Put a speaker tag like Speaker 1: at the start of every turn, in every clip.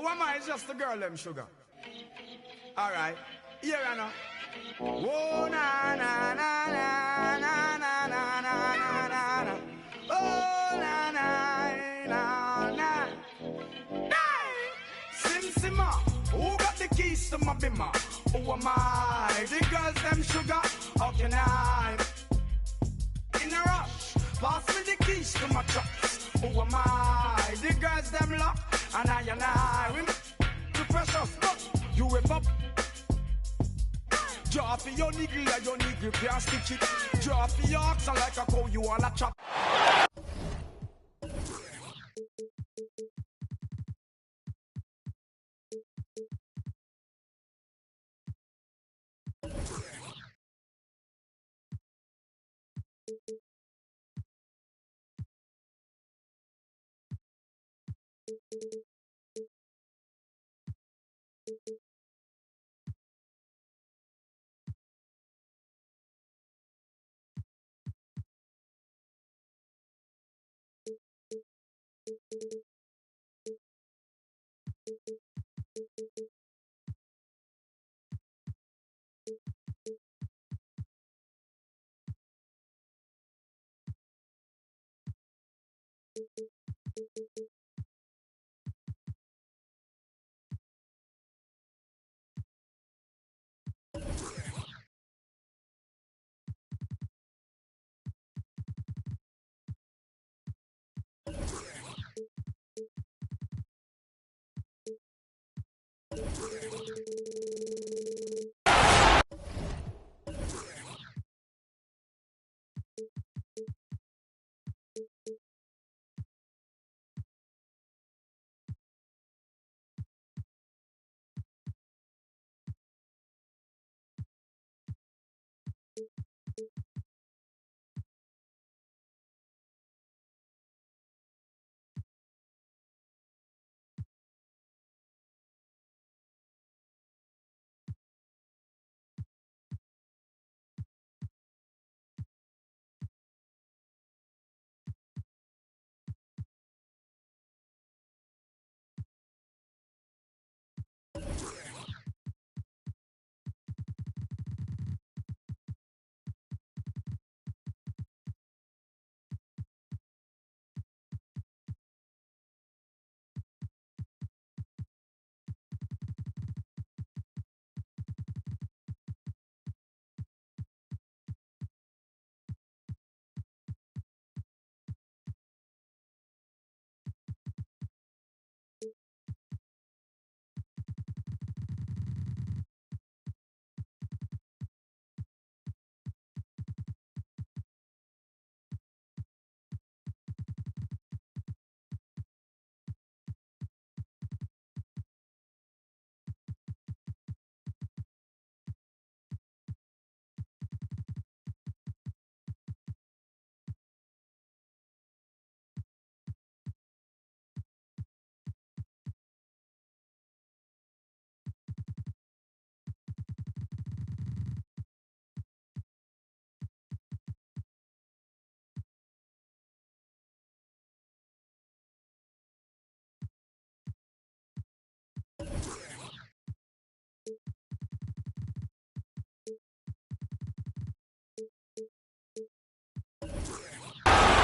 Speaker 1: Who am I? It's just the girl, them sugar. Alright, here I know. Oh, na na na na na na na na na na. Oh, na na na na. Hey! Sim Simma, who got the keys to my bimmer? Who am I? The girls, them sugar. How can I? In a rush, pass me the keys to my trucks. Who am I? The girls, them lock. And I, we too precious, but you whip up. Draw for your niggle like your niggle can't stitch it. Draw for your oxen like a cow you wanna chop.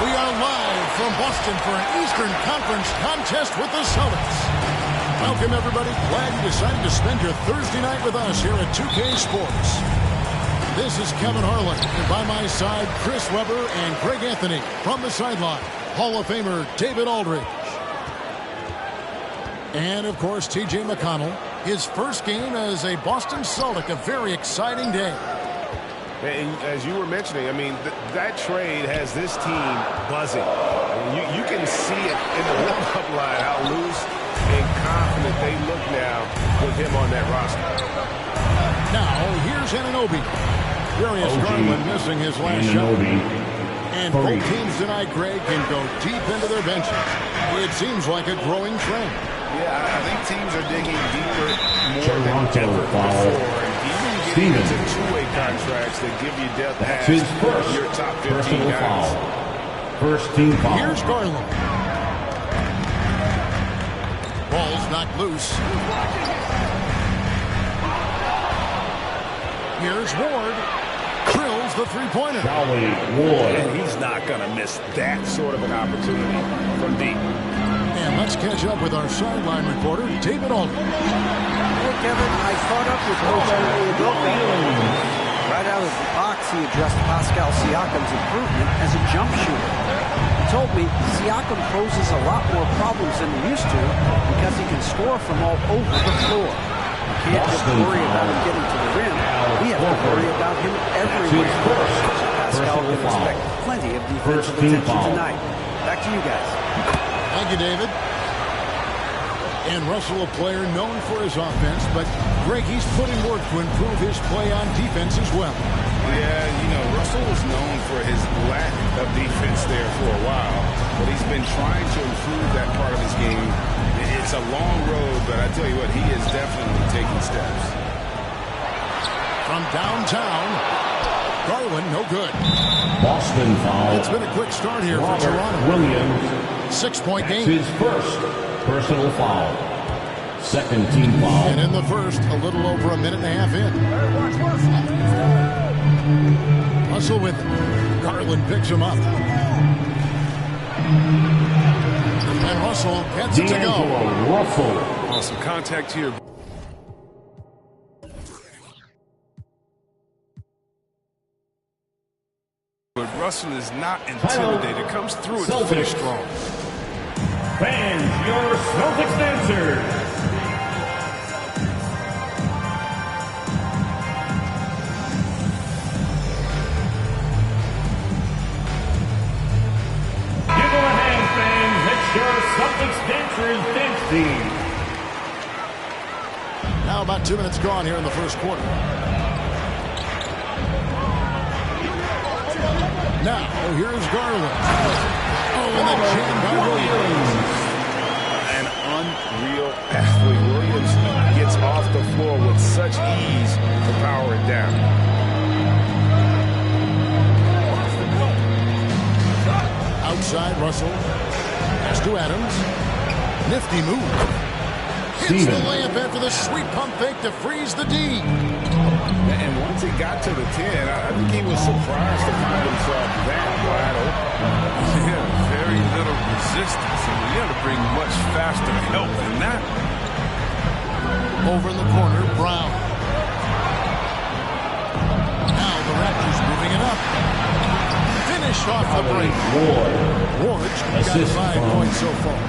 Speaker 2: We are live from Boston for an Eastern Conference contest with the Celtics. Welcome, everybody. Glad you decided to spend your Thursday night with us here at 2K Sports. This is Kevin Harlan, and by my side, Chris Webber and Greg Anthony. From the sideline, Hall of Famer David Aldridge. And, of course, T.J. McConnell. His first game as a Boston Celtic, a very exciting day.
Speaker 3: And as you were mentioning, I mean, that trade has this team buzzing. I mean, you can see it in the warm-up line, how loose and confident they look now with him on that roster.
Speaker 2: Now, here's Anunoby. Darius Garland missing his last shot. And both teams tonight, Greg, can go deep into their benches. It seems like a growing trend.
Speaker 3: Yeah, I think teams are digging deeper more than ever before. Even getting into two-way contracts that give you depth past your top 15 guys.
Speaker 4: First team foul.
Speaker 2: Here's Garland. Ball's knocked loose. Here's Ward. Drills the three-pointer.
Speaker 3: And he's not going to miss that sort of an opportunity from deep.
Speaker 2: And let's catch up with our sideline reporter, David Alden.
Speaker 4: Hey, Kevin, I caught up with Coach Philadelphia. Right out of the box, he addressed Pascal Siakam's improvement as a jump shooter. He told me Siakam poses a lot more problems than he used to because he can score from all over the floor. We can't just worry about him getting to the rim. We have to worry about him everywhere. Pascal can expect plenty of defensive attention tonight. Back to you guys.
Speaker 2: Thank you, David. And Russell, a player known for his offense, but Greg, he's put in work to improve his play on defense as well.
Speaker 3: Yeah, you know, Russell was known for his lack of defense there for a while, but he's been trying to improve that part of his game. It's a long road, but I tell you what, he is definitely taking steps.
Speaker 2: From downtown, Garland, no good.
Speaker 5: Boston foul.
Speaker 2: It's been a quick start here for Toronto.
Speaker 5: Williams.
Speaker 2: 6-point game.
Speaker 5: His first personal foul. Second team foul.
Speaker 2: And in the first, a little over a minute and a half in. Russell with it. Garland picks him up. And Russell gets it to go.
Speaker 5: Russell.
Speaker 3: Awesome contact here. But Russell is not intimidated. Comes through it to finish strong.
Speaker 5: Fans, your Celtics answer. Give them a hand, fans. It's your Celtics dancers dance team.
Speaker 2: Now about 2 minutes gone here in the first quarter. Now, here's Garland. Oh, and then jammed by Williams.
Speaker 3: An unreal athlete. Williams gets off the floor with such ease to power it down.
Speaker 2: Outside, Russell. Pass to Adams. Nifty move. Hits the layup after the sweet pump fake to freeze the D.
Speaker 3: And once he got to the 10, I think he was surprised to find himself that wide open.
Speaker 6: Yeah, very little resistance. And you got to bring much faster help than that.
Speaker 2: Over in the corner, Brown. Now the Raptors moving it up. Finish off the break. Ward's got 5 points so far.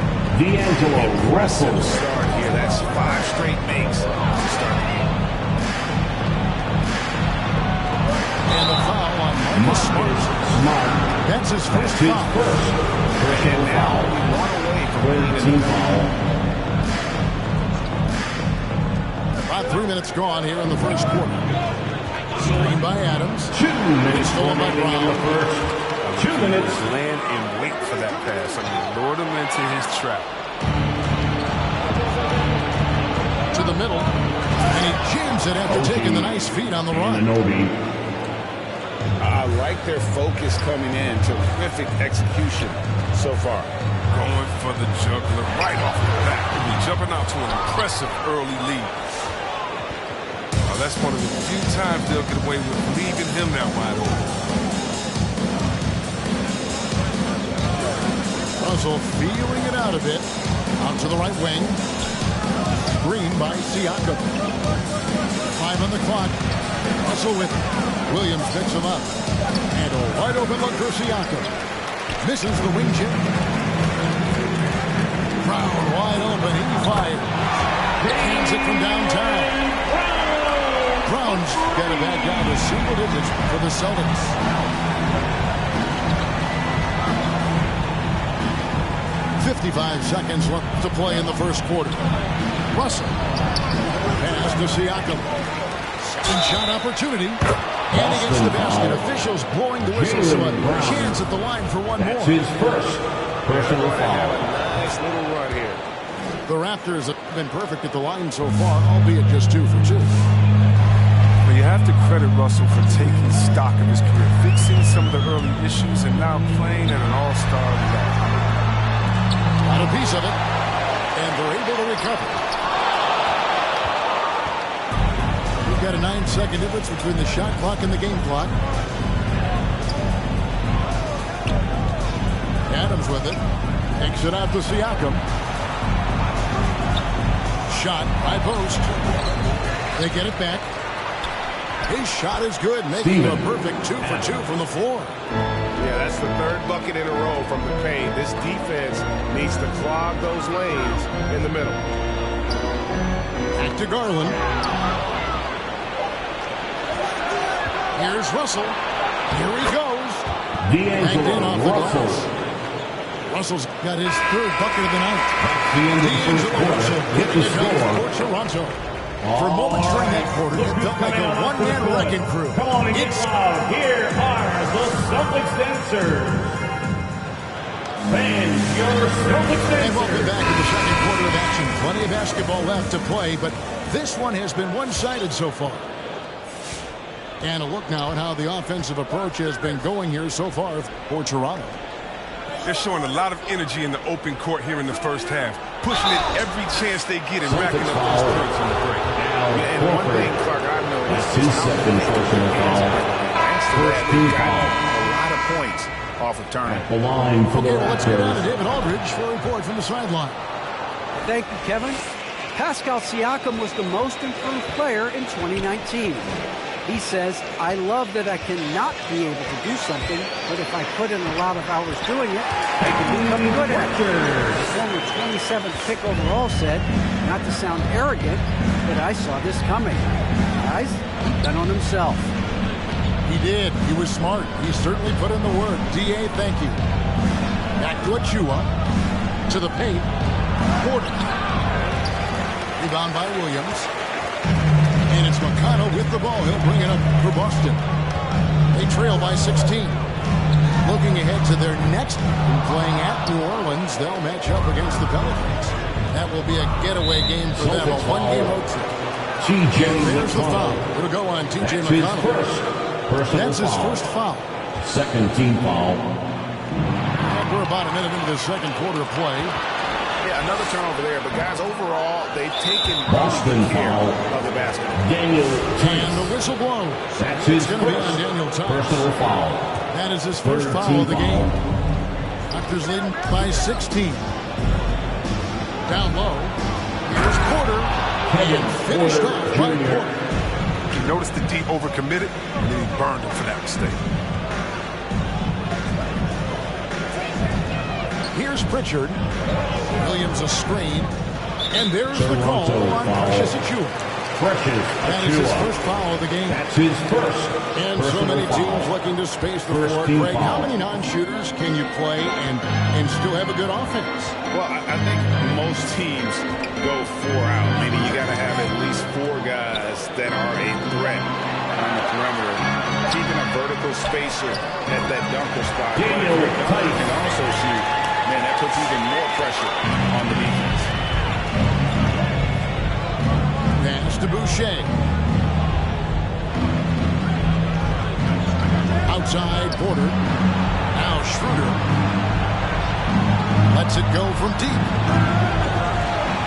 Speaker 5: D'Angelo Russell.
Speaker 3: Start here. That's 5 straight makes to start the game.
Speaker 2: And a foul on Marcus Smart. That's his first foul.
Speaker 3: And now one away from winning
Speaker 5: Team foul.
Speaker 2: About 3 minutes gone here in the first quarter. Screen by Adams.
Speaker 5: 2 minutes
Speaker 2: remaining
Speaker 5: in the first. 2 minutes.
Speaker 6: Land and wait for that pass. I mean, lure him into his trap.
Speaker 2: To the middle. And he jams it after taking the nice feed on the run.
Speaker 3: I like their focus coming in. Terrific execution so far.
Speaker 6: Going for the juggler right off the bat. He's jumping out to an impressive early lead. That's one of the few times they'll get away with leaving him that wide open.
Speaker 2: Russell feeling it out a bit. Out to the right wing. Green by Siakam. 5 on the clock. Russell with it. Williams picks him up. And a wide open look for Siakam. Misses the wing chip. Brown wide open. He fires. Hands it from downtown. Brown's got a bad down to single digits for the Celtics. 55 seconds left to play in the first quarter. Russell. Pass to Siakam. Second shot opportunity. And against the basket. Officials blowing the whistle, so a chance at the line for one more.
Speaker 5: That's his first personal foul.
Speaker 3: Nice little run here.
Speaker 2: The Raptors have been perfect at the line so far, albeit just 2 for 2.
Speaker 6: But you have to credit Russell for taking stock of his career, fixing some of the early issues, and now playing at an all-star level.
Speaker 2: Got a piece of it. And they're able to recover. We've got a 9-second difference between the shot clock and the game clock. Adams with it. Takes it out to Siakam. Shot by post. They get it back. His shot is good, making a perfect 2 for 2 from the floor.
Speaker 3: Yeah, that's the third bucket in a row from the paint. This defense needs to clog those lanes in the middle.
Speaker 2: Back to Garland. Here's Russell. Here he goes.
Speaker 5: D'Angelo Russell.
Speaker 2: Russell's got his third bucket of the night.
Speaker 5: The end of the first quarter. Hit the score.
Speaker 2: For Toronto. For moments during that quarter, it felt like a one-man wrecking crew.
Speaker 5: Come on and get loud. Here are the Celtics dancers. Fans, your Celtics dancers.
Speaker 2: And welcome back to the second quarter of action. Plenty of basketball left to play, but this one has been one-sided so far. And a look now at how the offensive approach has been going here so far for Toronto.
Speaker 6: They're showing a lot of energy in the open court here in the first half, pushing it every chance they get and racking up those points on the break.
Speaker 3: And one thing, Clark, I've noticed
Speaker 5: That's his second personal foul. First team foul.
Speaker 3: A lot of points off of turnover.
Speaker 5: The line for the
Speaker 2: Let's go down to
Speaker 5: Raptors.
Speaker 2: David Aldridge for a report from the sideline.
Speaker 4: Thank you, Kevin. Pascal Siakam was the most improved player in 2019. He says, I love that I cannot be able to do something, but if I put in a lot of hours doing it, I can become good at it. The former 27th pick overall said, not to sound arrogant, but I saw this coming. Guys, he bet on himself.
Speaker 2: He did. He was smart. He certainly put in the work. D.A., thank you. Back to Achua. To the paint. Gordon. Rebound by Williams. And it's McConnell with the ball. He'll bring it up for Boston. They trail by 16. Looking ahead to their next game, playing at New Orleans, they'll match up against the Pelicans. That will be a getaway game for them, a one-game road trip. There's the foul. It'll go on T.J. McConnell. That's his first foul.
Speaker 5: Second team foul.
Speaker 2: And we're about a minute into the second quarter of play.
Speaker 3: Yeah, another turnover there, but guys, overall, they've taken
Speaker 5: Boston
Speaker 3: care
Speaker 5: foul.
Speaker 3: of the basketball.
Speaker 5: Daniel
Speaker 2: And the whistle blows.
Speaker 5: That's his
Speaker 2: It's going to be on Daniel
Speaker 5: first
Speaker 2: Tice.
Speaker 5: personal foul.
Speaker 2: That is his first
Speaker 5: Third
Speaker 2: foul
Speaker 5: team
Speaker 2: of the game.
Speaker 5: foul.
Speaker 2: Raptors leading by 16. Down low. Here's Porter.
Speaker 5: Kevin
Speaker 2: And finished
Speaker 5: Porter
Speaker 2: off by
Speaker 5: Jr.
Speaker 2: Porter.
Speaker 6: You notice the D overcommitted, and then he burned him for that mistake.
Speaker 2: Here's Pritchard. Williams a screen. And there's the call
Speaker 5: Toronto
Speaker 2: on
Speaker 5: foul.
Speaker 2: Precious Achua.
Speaker 5: Precious
Speaker 2: That is his
Speaker 5: Achua.
Speaker 2: first foul of the game.
Speaker 5: That's his first
Speaker 2: And so
Speaker 5: personal
Speaker 2: many
Speaker 5: foul.
Speaker 2: teams looking to space the
Speaker 5: First
Speaker 2: floor.
Speaker 5: team
Speaker 2: Greg, how
Speaker 5: foul.
Speaker 2: many non-shooters can you play and still have a good offense?
Speaker 3: Well, I think most teams go 4 out, meaning you got to have at least 4 guys that are a threat on the perimeter. Keeping a vertical spacer at that dunker spot.
Speaker 5: Daniel
Speaker 3: But if you're
Speaker 5: Tice.
Speaker 3: dunker can also shoot, man, that puts even more pressure on the defense.
Speaker 2: Pass to Boucher. Outside Porter. Now Schroeder. Lets it go from deep.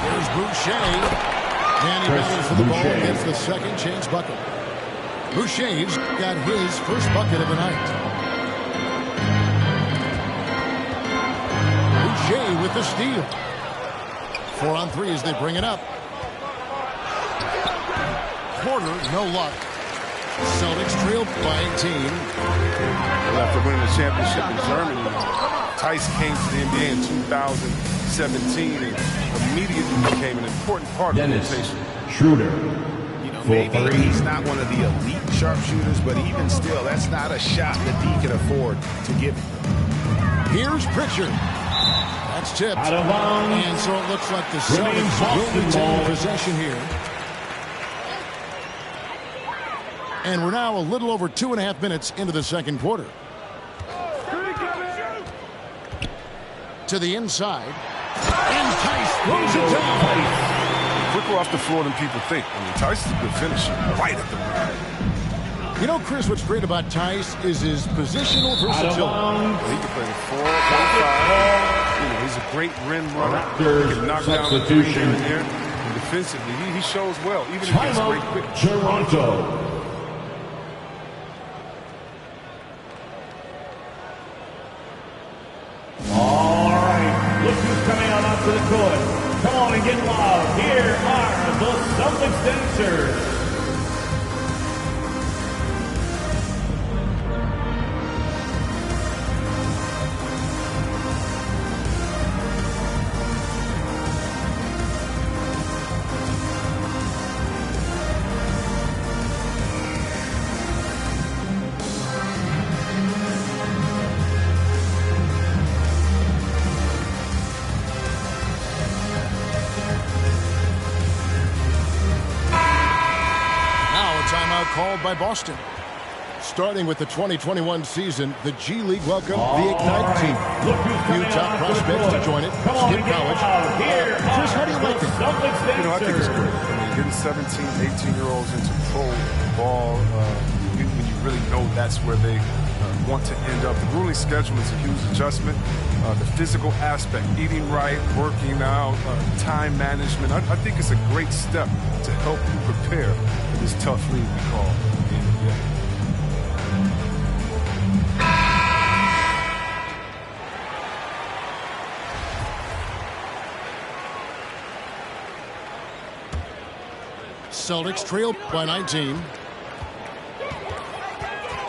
Speaker 2: There's Boucher. And he battles for the ball
Speaker 5: Boucher.
Speaker 2: against the second chance bucket. Boucher's got his first bucket of the night. Boucher with the steal. 4 on 3 as they bring it up. Porter, no luck. Celtics trail by 18.
Speaker 6: After winning the championship in Germany, Tice came to the NBA in 2017 and immediately became an important part of the
Speaker 5: Dennis
Speaker 6: rotation.
Speaker 5: Schroeder.
Speaker 3: Maybe he's not one of the elite sharpshooters, but even still, that's not a shot that he can afford to give.
Speaker 2: Here's Pritchard. That's tipped.
Speaker 5: Out of bounds.
Speaker 2: And so it looks like the
Speaker 5: Remains
Speaker 2: Celtics will
Speaker 5: Boston
Speaker 2: retain
Speaker 5: ball.
Speaker 2: possession here. And we're now a little over 2.5 minutes into the second quarter. To the inside. And Tice throws it down.
Speaker 6: Quicker off the floor than people think. I mean, Tice is a good finisher right at the rim.
Speaker 2: You know, Chris, what's great about Tice is his positional
Speaker 5: Out of
Speaker 2: versatility.
Speaker 5: bounds.
Speaker 6: He can play the 4, play 5. He's a great rim runner.
Speaker 5: Raptors
Speaker 6: He can knock down the three here and there. And defensively, he shows well, even against great quick.
Speaker 5: Toronto. All right, look who's coming out onto the court. Come on and get loud. Here are the Celtics dancers.
Speaker 2: Called by Boston. Starting with the 2021 season, the G League welcomed the Ignite team. Few top prospects to join it. Skip college. Chris, how do you like it?
Speaker 6: I think it's great. Getting 17, 18-year-olds into pro ball, when you really know that's where they want to end up. The grueling schedule is a huge adjustment. The physical aspect, eating right, working out, time management. I think it's a great step to help you prepare for this tough league we call the NBA.
Speaker 2: Celtics trail by 19.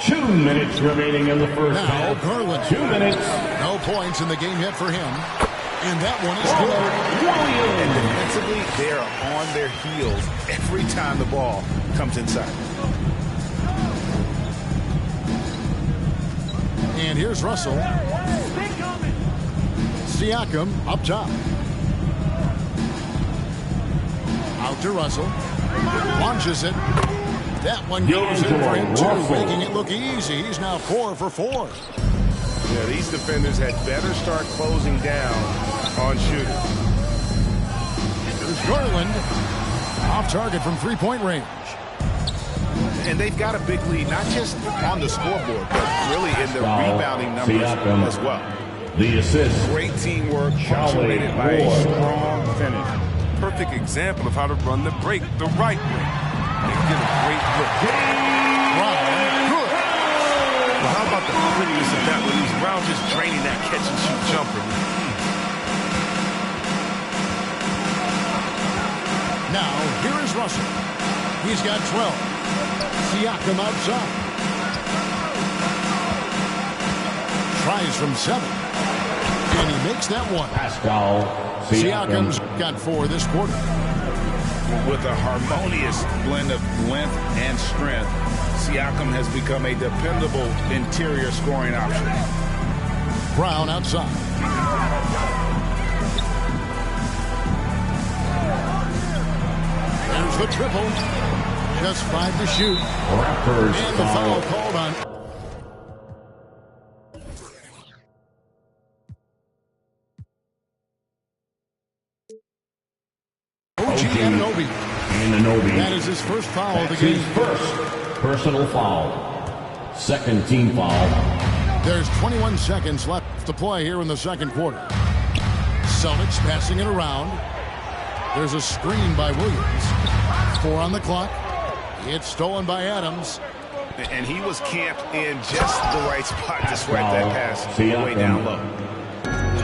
Speaker 5: 2 minutes remaining in the first
Speaker 2: Now
Speaker 5: half.
Speaker 2: Garland.
Speaker 5: 2 minutes.
Speaker 2: No points in the game yet for him. And that one is good.
Speaker 7: And defensively, they are on their heels every time the ball comes inside.
Speaker 2: And here's Russell. Siakam up top. Out to Russell. Launches it. That one goes in for him too, making it look easy. He's now 4 for 4.
Speaker 3: Yeah, these defenders had better start closing down on shooting.
Speaker 2: There's Garland. Off target from three-point range.
Speaker 7: And they've got a big lead, not just on the scoreboard, but really in the rebounding numbers as well.
Speaker 5: The assist.
Speaker 3: Great teamwork, punctuated by a strong finish. Perfect example of how to run the break the right way. They get a great look.
Speaker 2: Good.
Speaker 3: Well, how about the quickness of that when he's Brown just draining that catch-and-shoot jumper?
Speaker 2: Now, here is Russell. He's got 12. Siakam outside. Tries from 7. And he makes that one.
Speaker 5: Pascal
Speaker 2: Siakam's got 4 this quarter.
Speaker 7: With a harmonious blend of length and strength, Siakam has become a dependable interior scoring option.
Speaker 2: Brown outside. There's the triple. Just 5 to shoot.
Speaker 5: Raptors
Speaker 2: And the foul called on.
Speaker 5: Anunoby.
Speaker 2: That is his first foul of the
Speaker 5: That's
Speaker 2: game.
Speaker 5: his first personal foul. Second team foul.
Speaker 2: There's 21 seconds left to play here in the second quarter. Celtics passing it around. There's a screen by Williams. 4 on the clock. It's stolen by Adams.
Speaker 7: And he was camped in just the right spot to swipe that pass way down low.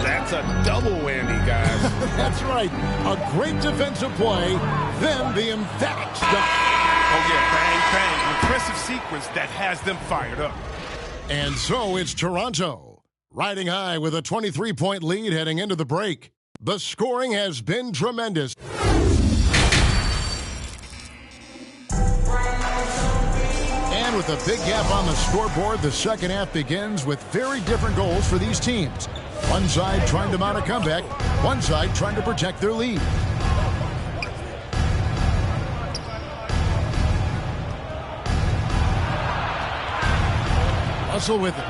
Speaker 7: That's a double whammy, guys.
Speaker 2: That's right. A great defensive play, then the emphatic stop.
Speaker 3: Oh, yeah, bang, bang. Impressive sequence that has them fired up.
Speaker 2: And so it's Toronto, riding high with a 23-point lead heading into the break. The scoring has been tremendous. And with a big gap on the scoreboard, the second half begins with very different goals for these teams. One side trying to mount a comeback, one side trying to protect their lead. Russell with it.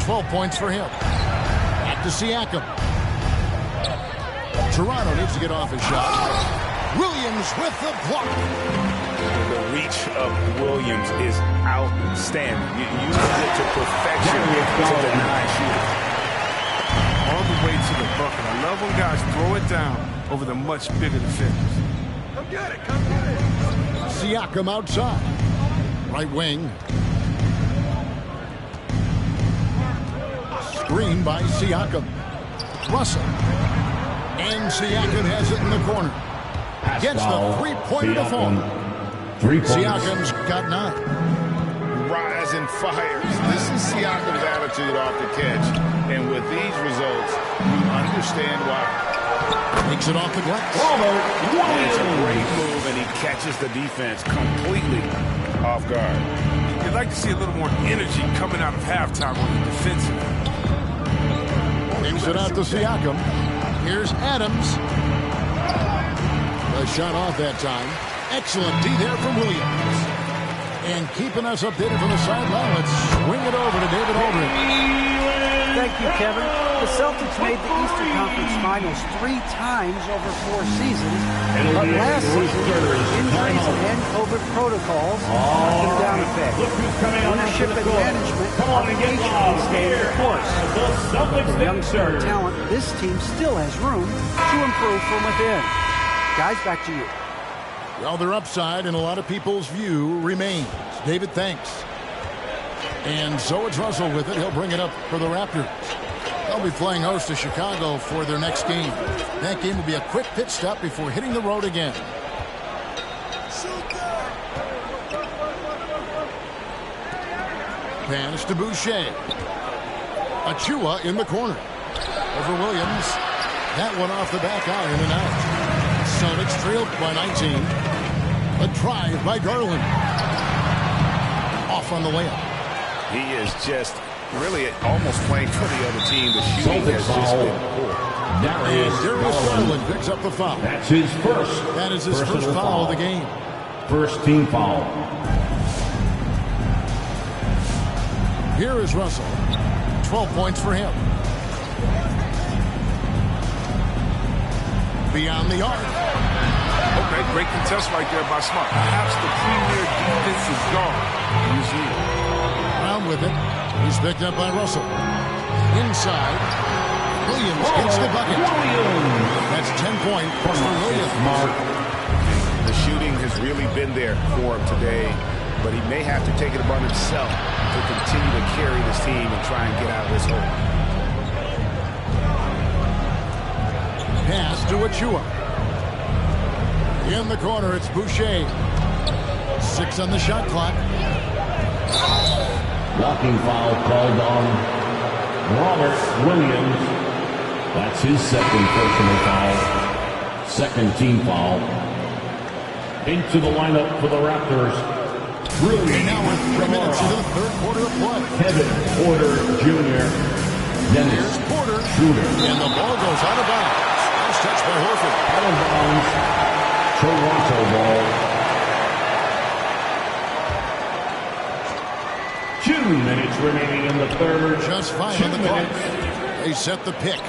Speaker 2: 12 points for him. Back to Siakam. Toronto needs to get off his shot. Williams with the block.
Speaker 7: The reach of Williams is outstanding. You use it to perfection to deny shooting.
Speaker 6: All the way to the bucket. I love when guys throw it down over the much bigger defenders. Come get it, come get it.
Speaker 2: Siakam outside. Right wing. Screen by Siakam. Russell. And Siakam has it in the corner. Gets the three-pointer to fall.
Speaker 5: 3 points.
Speaker 2: Siakam's got 9.
Speaker 7: Rise and fires. This is Siakam's attitude off the catch. And with these results, you understand why.
Speaker 2: Takes it off the glass.
Speaker 7: It's a great move, and he catches the defense completely off guard.
Speaker 6: You'd like to see a little more energy coming out of halftime on the defensive.
Speaker 2: Takes it out to Siakam. Here's Adams. A shot off that time. Excellent D there from Williams. And keeping us updated from the sideline, let's swing it over to David Aldridge.
Speaker 4: Thank you, Kevin. The Celtics made the Eastern Conference Finals 3 times over 4 seasons, but last season, injuries and COVID protocols knocked them down a bit. Ownership and management are patiently staying the course. With young star talent, this team still has room to improve from within. Guys, back to you.
Speaker 2: Well, their upside in a lot of people's view remains. David, thanks. And so it's Russell with it. He'll bring it up for the Raptors. They'll be playing host to Chicago for their next game. That game will be a quick pit stop before hitting the road again. Pass to Boucher. Achua in the corner. Over Williams. That one off the back iron and out. Celtics trailed by 19. A drive by Garland. Off on the layup.
Speaker 3: He is just really almost playing for the other team. The shooting has just been poor.
Speaker 2: Darius Garland picks up the foul.
Speaker 5: That's his first.
Speaker 2: That is his first foul of the game.
Speaker 5: First team foul.
Speaker 2: Here is Russell. 12 points for him. Beyond the arc.
Speaker 6: Okay, great contest right there by Smart. Perhaps the premier defensive guard in this league.
Speaker 2: Brown with it. He's picked up by Russell. Inside. Williams gets the bucket. That's 10 points for Williams.
Speaker 3: The shooting has really been there for him today, but he may have to take it upon himself to continue to carry this team and try and get out of this hole.
Speaker 2: Pass to Achua. In the corner, it's Boucher. 6 on the shot clock.
Speaker 5: Blocking foul called on Robert Williams. That's his second personal foul. Second team foul. Into the lineup for the Raptors.
Speaker 2: And now we're 3 minutes into the third quarter of play.
Speaker 5: Kevin Porter Jr. Dennis
Speaker 2: Here's Porter.
Speaker 5: Schroeder.
Speaker 2: And the ball goes out of bounds. Nice touch by Horford.
Speaker 5: Out of bounds. Toronto ball. 2 minutes remaining in the third.
Speaker 2: Just 5 on the clock. They set the pick.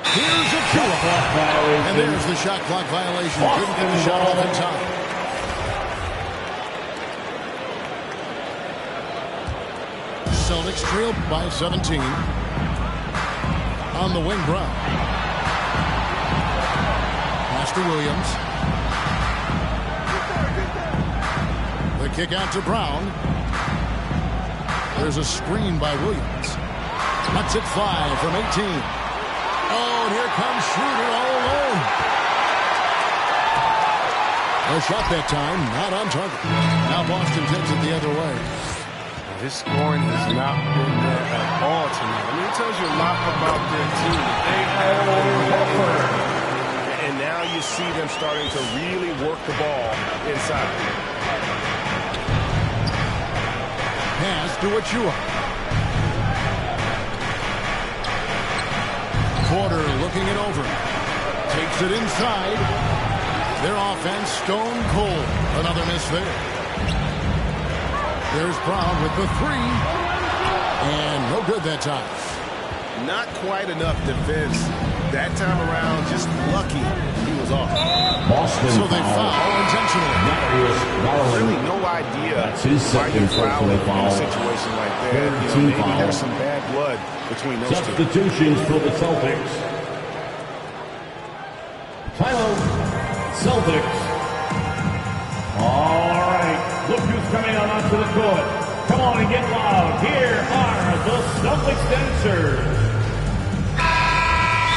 Speaker 2: Here's Achua. And there's the shot clock violation. Couldn't get the shot off in time. Celtics trailed by 17. On the wing, Brown. Pass to Williams. The kick out to Brown. There's a screen by Williams. Lets it fly from 18. Oh, and here comes Schroeder all alone. A shot that time, not on target. Now Boston takes it the other way.
Speaker 6: His scoring has not been there at all tonight. I mean, it tells you a lot about their team.
Speaker 3: And now you see them starting to really work the ball inside.
Speaker 2: Pass to Achua. Porter looking it over. Takes it inside. Their offense stone cold. Another miss there. There's Brown with the 3. And no good that time.
Speaker 3: Not quite enough defense that time around. Just lucky he was off.
Speaker 5: Boston
Speaker 2: So they foul intentionally.
Speaker 3: Really no idea
Speaker 5: That's his
Speaker 3: why you
Speaker 5: second
Speaker 3: foul
Speaker 5: personal
Speaker 3: in
Speaker 5: foul.
Speaker 3: a situation like that. You know,
Speaker 5: Team
Speaker 3: maybe
Speaker 5: foul.
Speaker 3: there's some bad blood between those two.
Speaker 5: Substitutions for the Celtics. Timeout, Celtics. All right, look who's coming on onto the court. Come on and get loud. Here are the Celtics dancers.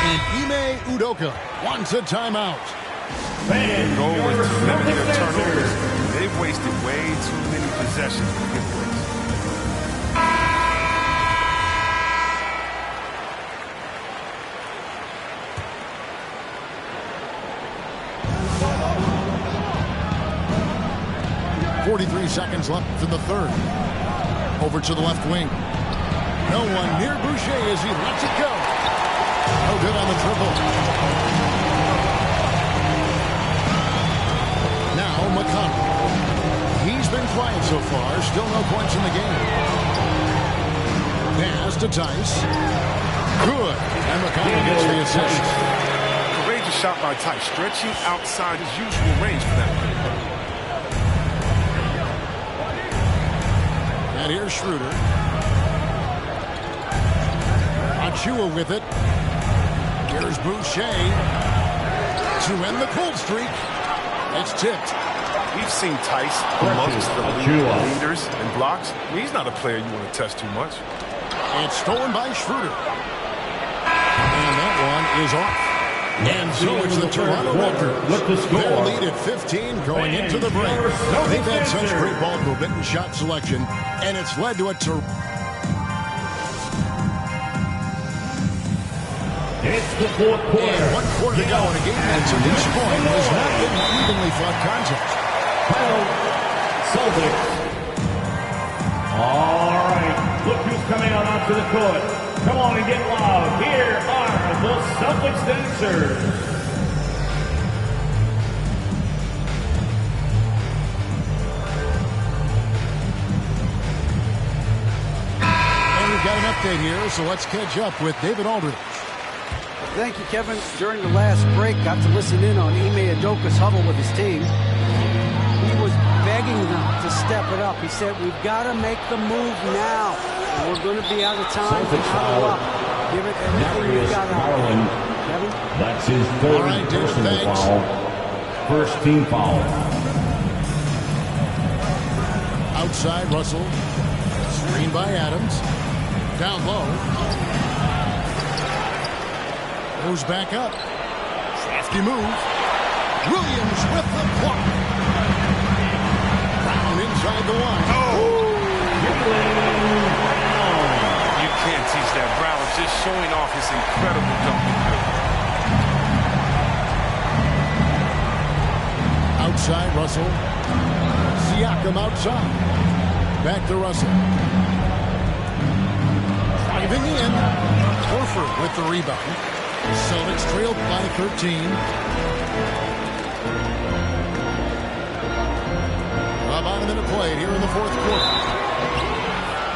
Speaker 2: And Ime Udoka wants a timeout.
Speaker 6: The goal was to limit their turnovers. They've wasted way too many possessions to get points.
Speaker 2: .43 seconds left in the third. Over to the left wing. No one near Boucher as he lets it go. No good on the triple. Now McConnell. He's been quiet so far. Still no points in the game. Pass to Tice. Good. And McConnell gets the assist.
Speaker 6: Courageous shot by Tice, stretching outside his usual range for that play.
Speaker 2: And here's Schroeder. Achua with it. Here's Boucher to end the cold streak. It's tipped.
Speaker 6: We've seen Tice amongst the leaders and blocks. I mean, he's not a player you want to test too much.
Speaker 2: It's stolen by Schroeder. And that one is off. And so it's the Toronto Raptors. Their lead at 15 going into the break. They've had such great ball movement and shot selection, and it's led to a
Speaker 5: It's the fourth quarter.
Speaker 2: And 1 quarter to go in a game that to this point has not been an evenly fought contest.
Speaker 5: Celtics. All right, look who's coming on onto the court. Come on and get loud. Here are the Celtics dancers.
Speaker 2: And we've got an update here, so let's catch up with David Aldridge.
Speaker 4: Thank you, Kevin. During the last break, got to listen in on Ime Udoka's huddle with his team. He was begging them to step it up. He said, we've got to make the move now. And we're going to be out of time to huddle up. Give it everything we've got out there. Kevin?
Speaker 5: That's his third personal foul. First team foul.
Speaker 2: Outside, Russell. Screen by Adams. Down low. Goes back up. Crafty move. Williams with the block. Brown inside the line.
Speaker 6: You can't teach that. Brown just showing off his incredible jumping ability.
Speaker 2: Outside, Russell. Siakam outside. Back to Russell. Driving in. Horford with the rebound. Celtics trailed by 13. About a minute played here in the fourth quarter.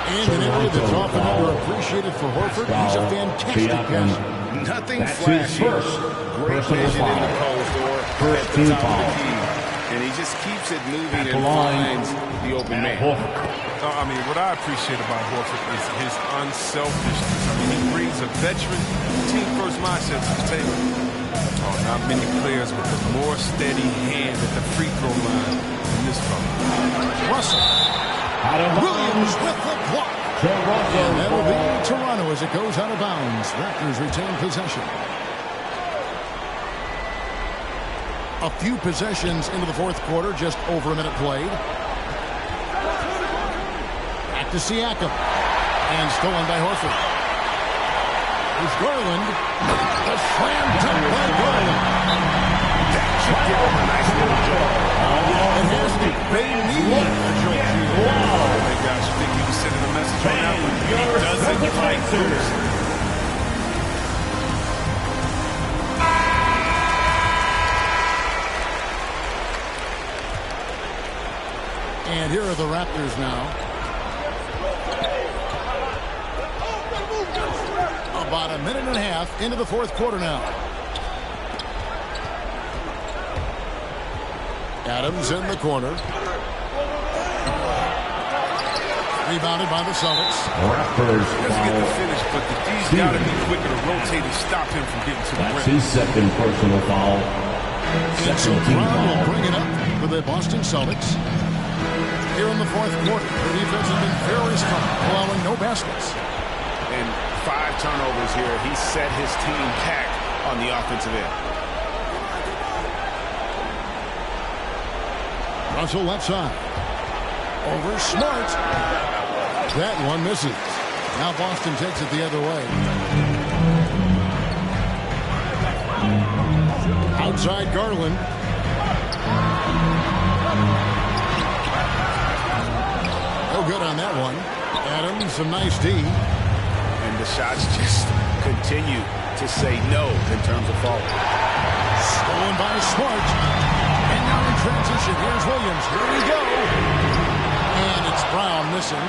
Speaker 2: And an area that's often underappreciated for Horford. He's a fantastic passer.
Speaker 6: Nothing
Speaker 5: That's his
Speaker 6: flashy.
Speaker 5: first
Speaker 6: Great
Speaker 5: personal
Speaker 6: vision in
Speaker 5: foul.
Speaker 6: the post or
Speaker 5: First
Speaker 6: at the
Speaker 5: team
Speaker 6: top of
Speaker 5: foul.
Speaker 6: the key. And he just keeps it moving
Speaker 5: At
Speaker 6: and
Speaker 5: the line.
Speaker 6: finds the open man. I mean, what I appreciate about Horford is his unselfishness. I mean, he brings a veteran team-first mindset to the table. Not many players with a more steady hand at the free throw line than this fellow.
Speaker 2: Russell. Williams with the block. And that'll be Toronto as it goes out of bounds. Raptors retain possession. A few possessions into the fourth quarter, just over a minute played. Back to Siakam. And stolen by Horford. Here's Garland. A slam dunk by Garland.
Speaker 3: That should give him a nice little jump.
Speaker 2: And here's the Bainey.
Speaker 6: Oh my gosh, I think he was sending a message on that one. He doesn't like boost.
Speaker 2: And here are the Raptors now. About a minute and a half into the fourth quarter now. Adams in the corner. Rebounded by the Celtics.
Speaker 5: Raptors
Speaker 6: Let's get the finish, but the D's got to be quicker to rotate and stop him from getting to the
Speaker 5: That's
Speaker 6: rim.
Speaker 5: his second personal foul.
Speaker 2: And so
Speaker 5: Second team
Speaker 2: Brown will
Speaker 5: foul.
Speaker 2: bring it up for the Boston Celtics. Here in the fourth quarter, the defense has been very strong, allowing no baskets.
Speaker 3: And 5 turnovers here. He set his team back on the offensive end.
Speaker 2: Russell left side. Over Smart. That one misses. Now Boston takes it the other way. Outside Garland. No good on that one. Adams, some nice D.
Speaker 3: And the shots just continue to say no in terms of falling.
Speaker 2: Stolen by Smart. And now in transition, here's Williams. Here we go. And it's Brown missing.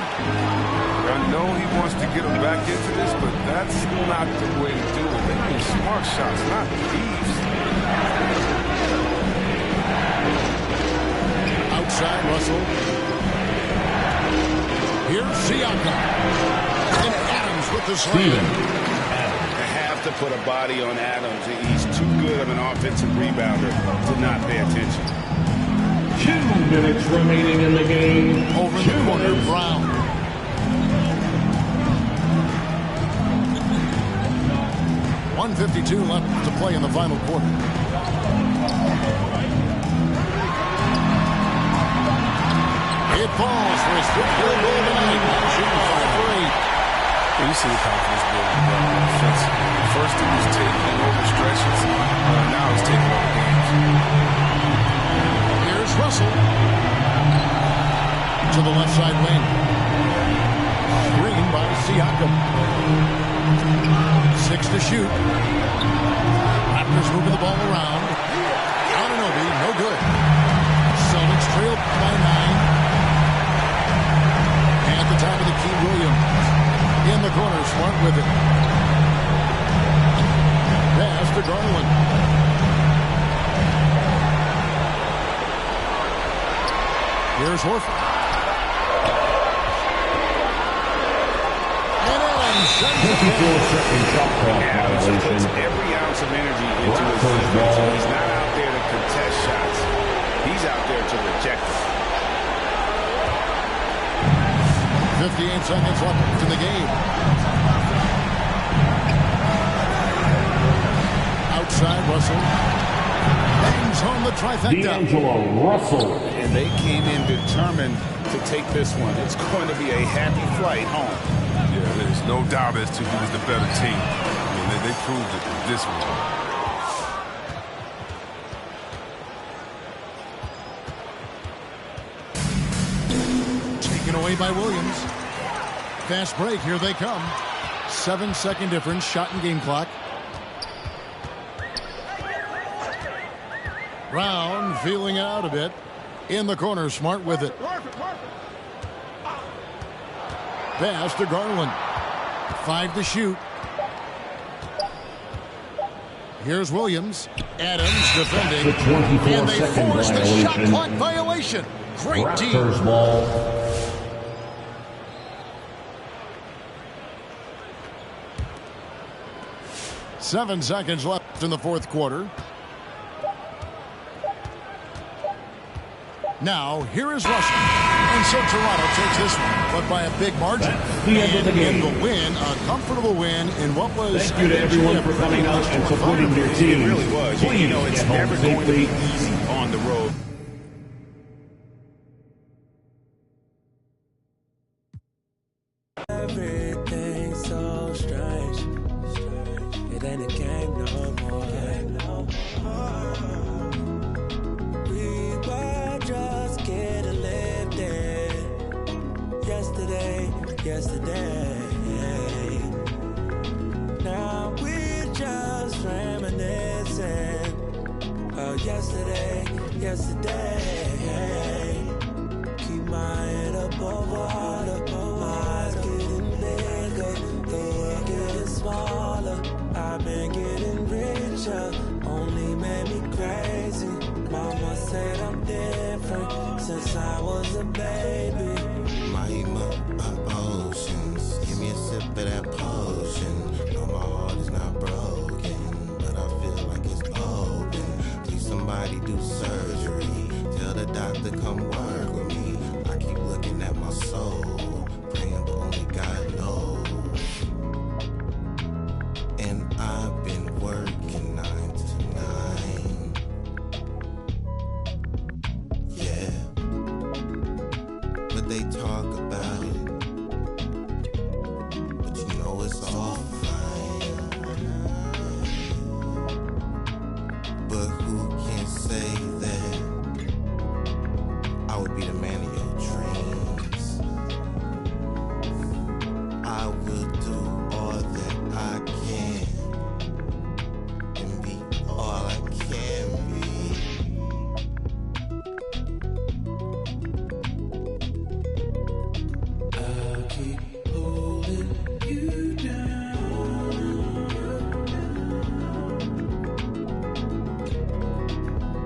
Speaker 6: I know he wants to get him back into this, but that's not the way to do it. They need smart shots, not thieves.
Speaker 2: Outside Russell. Here's Siakam. And Adams with the slam.
Speaker 3: They have to put a body on Adams. He's too good of an offensive rebounder to not pay attention.
Speaker 5: 2 minutes remaining in the game.
Speaker 2: Over in the corner, Brown. .152 left to play in the final quarter. It falls for his fifth field goal tonight. Shooting 5 for 8.
Speaker 6: You see the confidence building offensively. First it was taking over stretches. Now it's taking over games.
Speaker 2: Here's Russell. To the left side wing. Screen by Siakam. 6 to shoot. Raptors moving the ball around. Anunoby, no good. Celtics trail by 9. At the top of the key, Williams. In the corner, Smart with it. Pass to Garland. Here's Horford. And Allen sends it.
Speaker 5: 24-second shot clock
Speaker 3: Adams puts
Speaker 5: violation.
Speaker 3: every ounce of energy into his
Speaker 5: Raptors
Speaker 3: defense.
Speaker 5: ball.
Speaker 3: He's not out there to contest shots. He's out there to reject them.
Speaker 2: 58 seconds left in the game. Outside Russell. Bangs home the trifecta.
Speaker 5: D'Angelo Russell.
Speaker 3: And they came in determined to take this one. It's going to be a happy flight home.
Speaker 6: Yeah, there's no doubt as to who was the better team. I mean, they proved it in this one.
Speaker 2: Taken away by Williams. Fast break, here they come. 7-second difference, shot and game clock. Brown feeling out a bit. In the corner, Smart with it. Pass to Garland. 5 to shoot. Here's Williams. Adams defending. And they force the shot clock violation. Great team.
Speaker 5: Raptors ball.
Speaker 2: Seven seconds left in the fourth quarter. Now, here is Russell. And so Toronto takes this one, but by a big margin.
Speaker 5: The end of the game.
Speaker 2: And the win, a comfortable win in what was...
Speaker 5: Thank you to everyone for coming out and supporting their team.
Speaker 3: It really was. You know, it's never going to be easy on the road.
Speaker 8: Everything's so strange. It ain't a game no more. We were just getting lifted. Yesterday. Now we're just reminiscing. Oh, yesterday. Keep my head up over water. My eyes getting bigger. The world getting smaller. I've been getting richer. Only made me crazy. Mama said I'm different since I was a baby.
Speaker 9: Mahima oceans, give me a sip of that potion. No, my heart is not broken, but I feel like it's open. Please somebody do surgery. Tell the doctor come work with me. I keep looking at my soul, praying but only God knows. And I've been working 9 to 9. Yeah, but they talk about it, but you know it's all fine. But who can say that I would be the man of your dreams? I will do all that I can and be all I can be.
Speaker 8: I'll keep holding you down.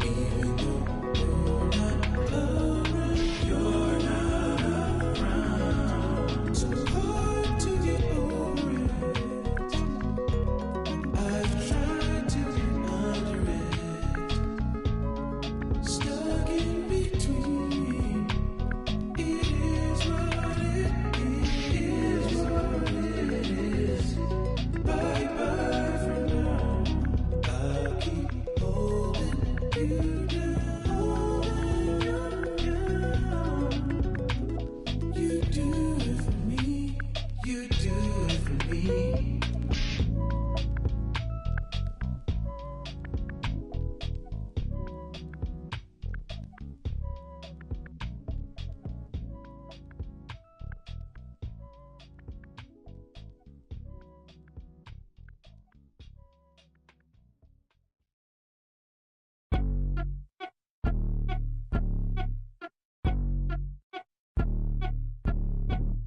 Speaker 8: Even though you're not around. So hard to get over it. I've tried to get under it. Stuck in between. It is what it is, what it is. Bye-bye for now. I'll keep holding you down. You do it for me. You do it for me.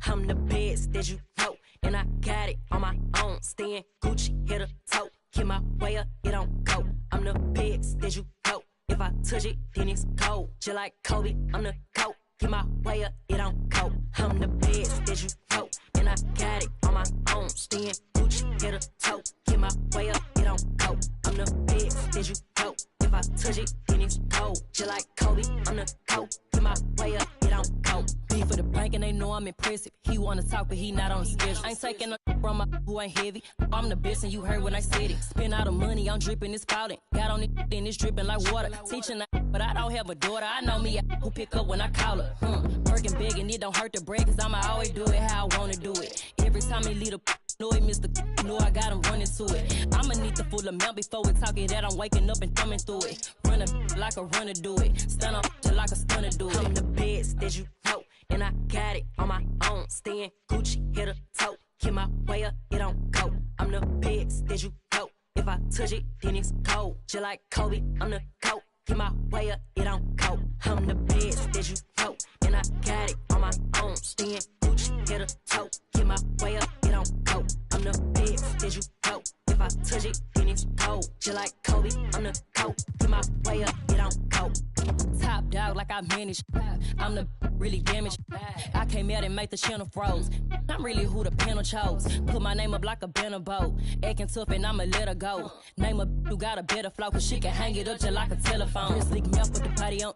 Speaker 10: I'm the best that you know, and I got it on my own. Staying Gucci, hit a toe. Keep my way up, it don't go. I'm the best that you know. If I touch it, then it's cold. Just like Kobe, I'm the GOAT. Keep my way up, it don't go. I'm the best that you know, and I got it on my own. Staying Gucci, hit a toe. Keep my way up, it don't go. I'm the best that you know. If I touch it, then it's cold. Just like Kobe, I'm the GOAT. Keep my way up, it don't go. Beef for the bank and they know I'm impressive. He wanna talk, but he not on the schedule. I ain't taking no from my who ain't heavy. I'm the best and you heard when I said it. Spend all the money, I'm dripping, it's spouting. Got on it, then it's dripping like water. Teaching, but I don't have a daughter. I know me who pick up when I call her. Working big and it don't hurt to break, cause I'ma always do it how I wanna do it. Every time he lead a know it, Mr. Know I got him running to it. I'ma need the full amount before we talking that I'm waking up and coming through it. Run a like a runner do it. Stand up like a stunner do it. I'm the best that you know, and I got it on my own. Staying Gucci, hit a toe. Keep my way up, it don't go. I'm the best that you know. If I touch it, then it's cold. Just like Kobe, I'm the GOAT. Keep my way up, it don't go. I'm the best that you know, and I got it on my own. Staying Gucci, hit a toe. Keep my way up, it don't go. I'm the best that you know. If I touch it, then it's cold. Just like Kobe, I'm the GOAT. Keep my way up, it don't go. Top dog like I manage. I'm the really damaged. I came out and made the channel froze. I'm really who the panel chose. Put my name up like a banner boat. Acting tough and I'ma let her go. Name a who got a better flow, cause she can hang it up just like a telephone. Chris leak me up with the party on.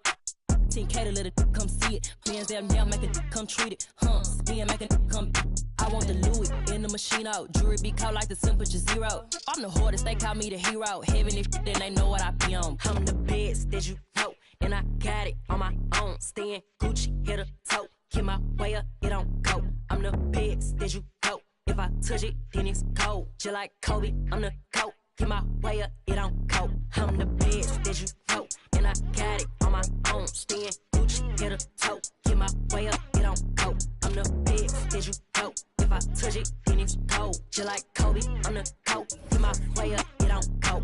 Speaker 10: 10K to let a come see it. Bands there now make a come treat it. Spin make a come. I want the Louis in the machine out. Jewelry be caught like the temperature zero. I'm the hardest, they call me the hero. Heaven this shit, then they know what I be on. I'm the best that you know, and I got it on my own. Staying Gucci, hit a toe. Keep my way up, it don't go. I'm the best that you know. If I touch it, then it's cold. Just like Kobe, I'm the GOAT. Keep my way up, it don't go. I'm the best that you know, and I got it on my own. Staying Gucci, hit a toe. Keep my way up, it don't go. I'm the best that you know. If I touch it, then it's cold. Just like Kobe, I'm the GOAT. Keep my way up, it don't go.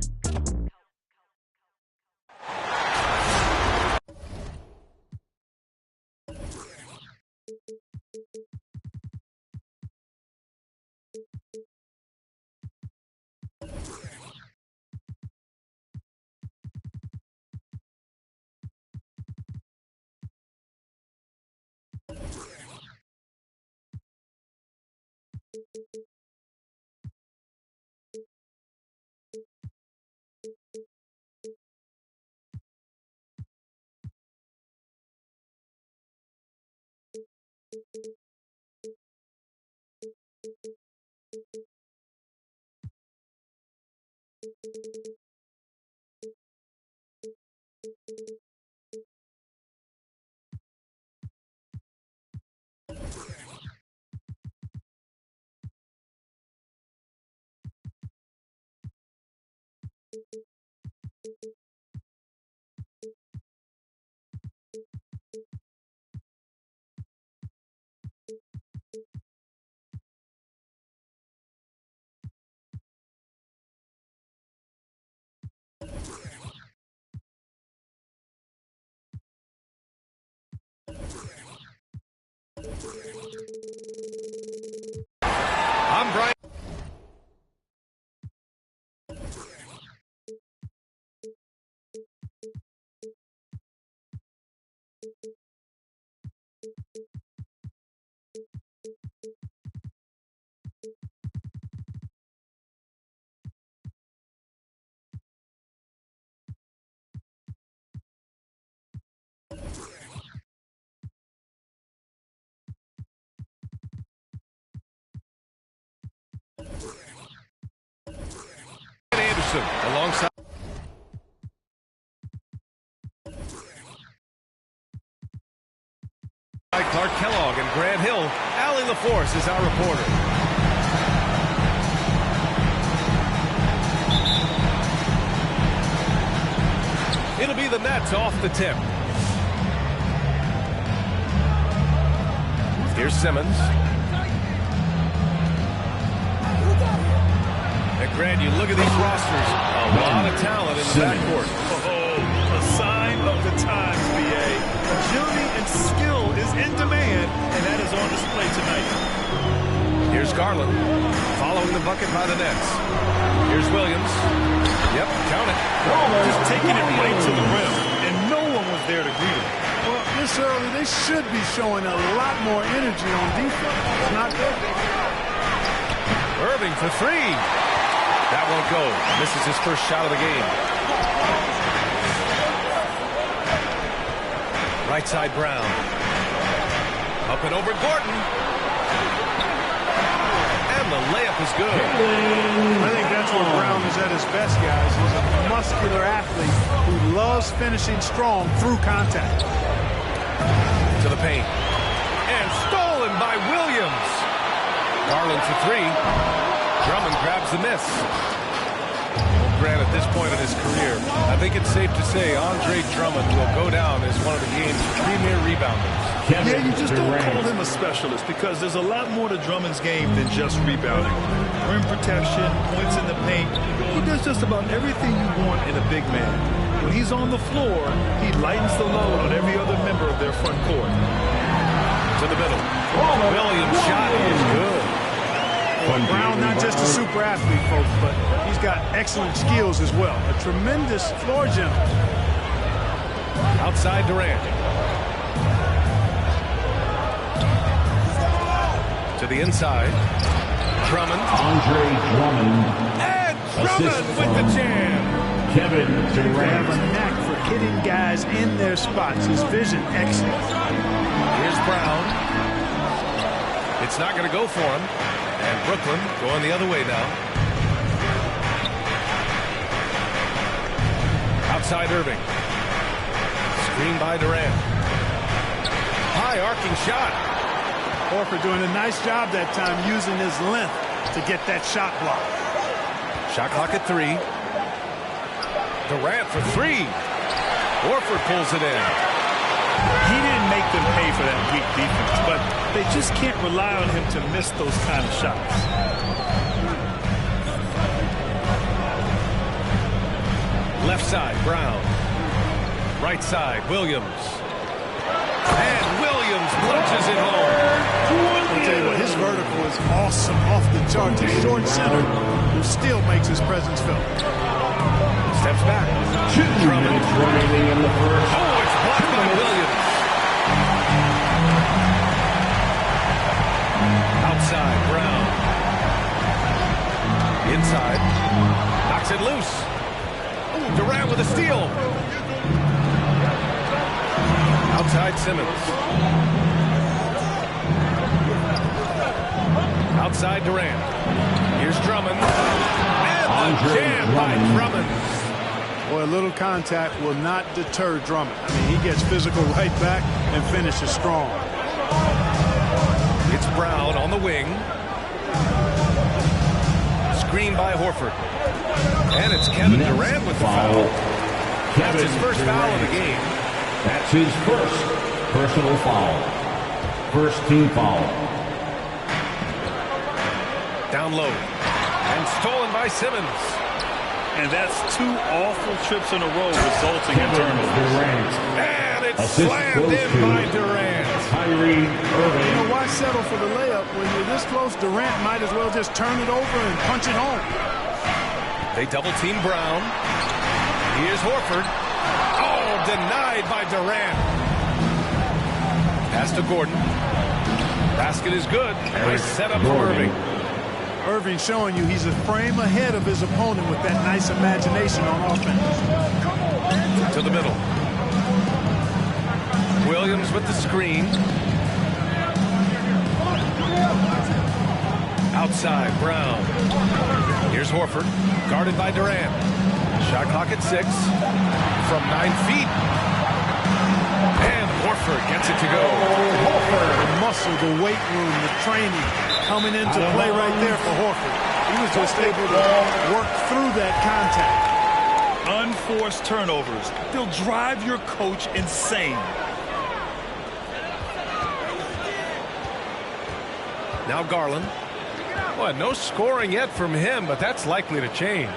Speaker 3: I'm Brian. Anderson alongside. Clark Kellogg and Grant Hill. Allie LaForce is our reporter. It'll be the Nets off the tip. Here's Simmons. And Grant, you look at these rosters. A lot of talent in the backcourt.
Speaker 11: Oh, a sign of the times, BA. Agility and skill is in demand, and that is on display tonight.
Speaker 3: Here's Garland, following the bucket by the Nets. Here's Williams. Yep, count it.
Speaker 11: Just taking it right to the rim, and no one was there to greet him.
Speaker 6: Well, this early, they should be showing a lot more energy on defense. It's not there.
Speaker 3: Irving for three. That won't go. Misses his first shot of the game. Right side Brown. Up and over Gordon. And the layup is good.
Speaker 6: I think that's where Brown is at his best, guys. He's a muscular athlete who loves finishing strong through contact.
Speaker 3: To the paint. And stolen by Williams. Garland for three. Drummond grabs the miss. Grant, at this point in his career, I think it's safe to say Andre Drummond will go down as one of the game's premier rebounders.
Speaker 11: Yeah, you just don't call him a specialist because there's a lot more to Drummond's game than just rebounding. Rim protection, points in the paint. He does just about everything you want in a big man. When he's on the floor, he lightens the load on every other member of their front court.
Speaker 3: To the middle. Williams' shot is good.
Speaker 6: Brown, not just a super athlete, folks, but he's got excellent skills as well. A tremendous floor general.
Speaker 3: Outside Durant. To the inside. Drummond.
Speaker 5: Andre Drummond.
Speaker 3: And Drummond with the jam.
Speaker 5: Kevin
Speaker 6: They have a
Speaker 5: Durant.
Speaker 6: knack for hitting guys in their spots. His vision, excellent.
Speaker 3: Here's Brown. It's not going to go for him. And Brooklyn going the other way now. Outside Irving. Screen by Durant. High arcing shot.
Speaker 6: Horford doing a nice job that time using his length to get that shot block.
Speaker 3: Shot clock at 3. Durant for 3. Horford pulls it in.
Speaker 11: He didn't make them pay for that weak defense, but they just can't rely on him to miss those kind of shots.
Speaker 3: Left side, Brown. Right side, Williams. And Williams punches it home.
Speaker 6: I'll tell you what, his vertical is awesome, off the charts. A short center who still makes his presence felt.
Speaker 3: Steps back.
Speaker 5: 2 minutes remaining in the first.
Speaker 3: Oh, it's blocked by Williams. Outside, Brown. Knocks it loose. Ooh, Durant with a steal. Outside Simmons. Outside Durant. Here's Drummond. And the jam by Drummond.
Speaker 6: Boy, a little contact will not deter Drummond. I mean, he gets physical right back and finishes strong.
Speaker 3: It's Brown on the wing. Screen by Horford. And it's Kevin Durant with the foul. That's his first foul of the game.
Speaker 5: That's his first personal foul. First team foul.
Speaker 3: Down low. And stolen by Simmons.
Speaker 11: And that's 2 awful trips in a row resulting in turnovers.
Speaker 3: And it's slammed in by Durant.
Speaker 5: Kyrie Irving.
Speaker 6: You know, why settle for the layup when you're this close? Durant might as well just turn it over and punch it home.
Speaker 3: They double team Brown. Here's Horford. Oh, denied by Durant. Pass to Gordon. Basket is good. Nice setup from Irving.
Speaker 6: Irving showing you he's a frame ahead of his opponent with that nice imagination on offense.
Speaker 3: To the middle. Williams with the screen. Outside, Brown. Here's Horford, guarded by Durant. Shot clock at 6. From 9 feet. And Horford gets it to go.
Speaker 6: Horford, the muscle, the weight room, the training coming into play right there for Horford. He was just able to work through that contact.
Speaker 11: Unforced turnovers. They'll drive your coach insane.
Speaker 3: Now Garland. Well, no scoring yet from him, but that's likely to change.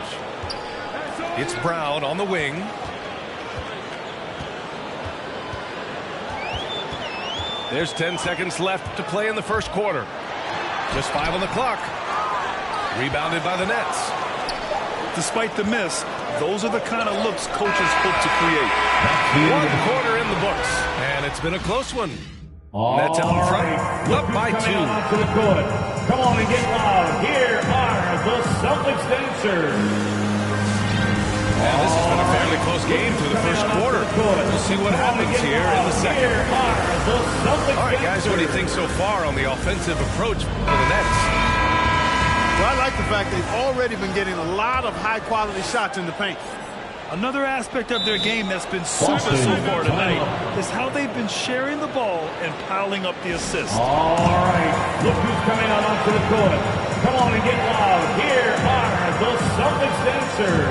Speaker 3: It's Brown on the wing. There's 10 seconds left to play in the first quarter. Just 5 on the clock. Rebounded by the Nets.
Speaker 11: Despite the miss, those are the kind of looks coaches hope to create.
Speaker 3: 1 quarter in the books, and it's been a close one. Nets out in front, up by 2.
Speaker 5: To the court. Come on and get loud. Here are the Celtics dancers.
Speaker 3: And this has been a fairly close game through the first quarter. We'll see what happens here in the second. All right, guys, what do you think so far on the offensive approach for the Nets?
Speaker 6: Well, I like the fact they've already been getting a lot of high-quality shots in the paint.
Speaker 11: Another aspect of their game that's been super so far tonight is how they've been sharing the ball and piling up the assists.
Speaker 5: All right, look who's coming out onto the court. Come on and get loud. Here are the Celtics dancers.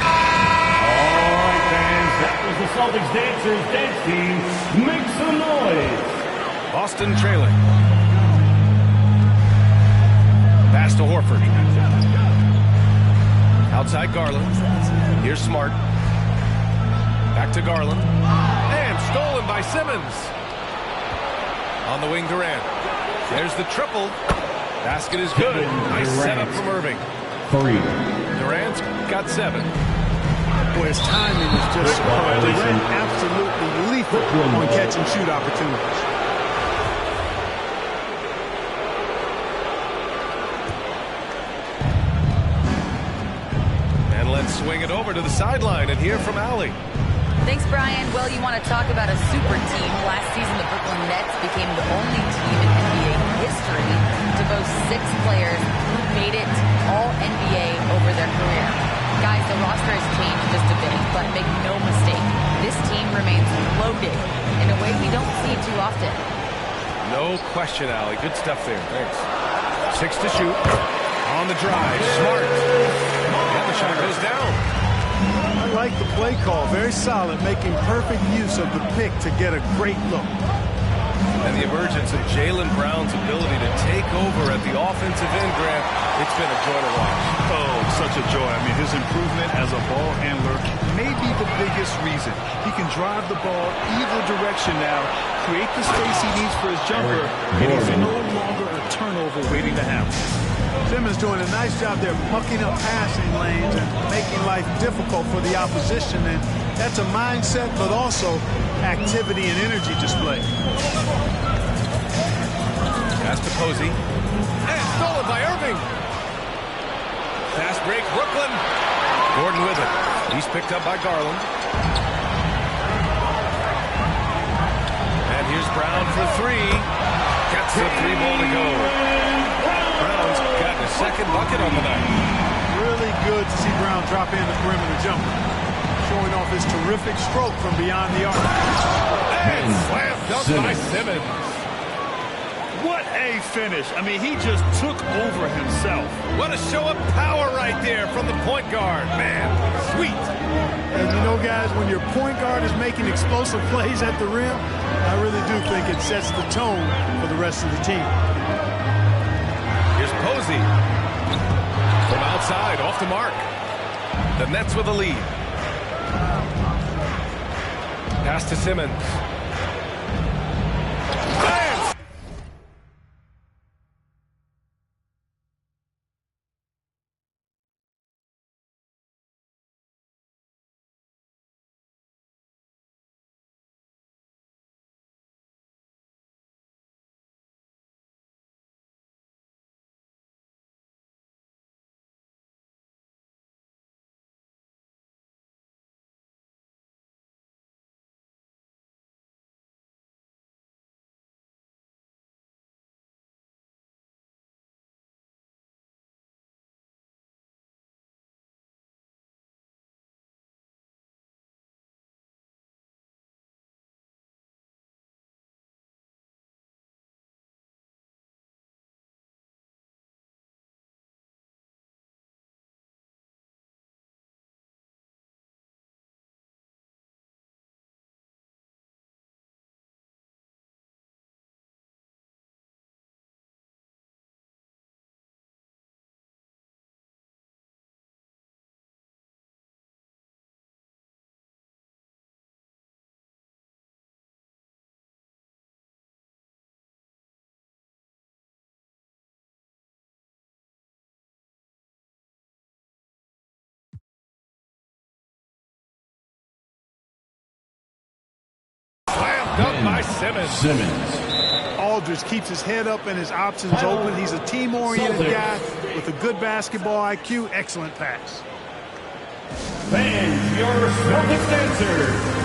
Speaker 5: All right, fans, that was the Celtics dancers dance team. Make some noise.
Speaker 3: Boston trailing. Pass to Horford. Outside Garland. Here's Smart. Back to Garland. And stolen by Simmons. On the wing, Durant. There's the triple. Basket is good. Nice setup from Irving.
Speaker 5: 3.
Speaker 3: Durant's got 7.
Speaker 6: Boy, his timing is just Durant absolutely lethal on catch and shoot opportunities.
Speaker 3: Swing it over to the sideline and hear from Allie.
Speaker 12: Thanks, Brian. Well, you want to talk about a super team. Last season, the Brooklyn Nets became the only team in NBA history to boast 6 players who made it all NBA over their career. Guys, the roster has changed just a bit, but make no mistake, this team remains loaded in a way we don't see too often.
Speaker 3: No question, Allie. Good stuff there. Thanks. 6 to shoot. On the drive. Smart. And the shot goes down.
Speaker 6: I like the play call. Very solid, making perfect use of the pick to get a great look.
Speaker 3: And the emergence of Jaylen Brown's ability to take over at the offensive end, Grant, it's been a joy to watch.
Speaker 11: Oh, such a joy. I mean, his improvement as a ball handler may be the biggest reason. He can drive the ball either direction now, create the space he needs for his jumper, and he's no longer a turnover waiting to happen.
Speaker 6: Simmons doing a nice job there, mucking up passing lanes and making life difficult for the opposition. And that's a mindset, but also activity and energy display.
Speaker 3: Pass to Posey. And stolen by Irving. Fast break, Brooklyn. Gordon with it. He's picked up by Garland. And here's Brown for three. Gets the three ball to go. Brown's got his second bucket on the night.
Speaker 11: Really good to see Brown drop in the perimeter jumper, showing off his terrific stroke from beyond the arc.
Speaker 3: And slam dunk by Simmons.
Speaker 11: What a finish. I mean, he just took over himself.
Speaker 3: What a show of power right there from the point guard. Man, sweet.
Speaker 11: And you know, guys, when your point guard is making explosive plays at the rim, I really do think it sets the tone for the rest of the team.
Speaker 3: Here's Posey. From outside, off the mark. The Nets with a lead. Pass to Simmons. Bam! Dunk by Simmons.
Speaker 11: Aldridge keeps his head up and his options open. He's a team-oriented guy with a good basketball IQ. Excellent pass.
Speaker 5: Fans, your Celtics answer.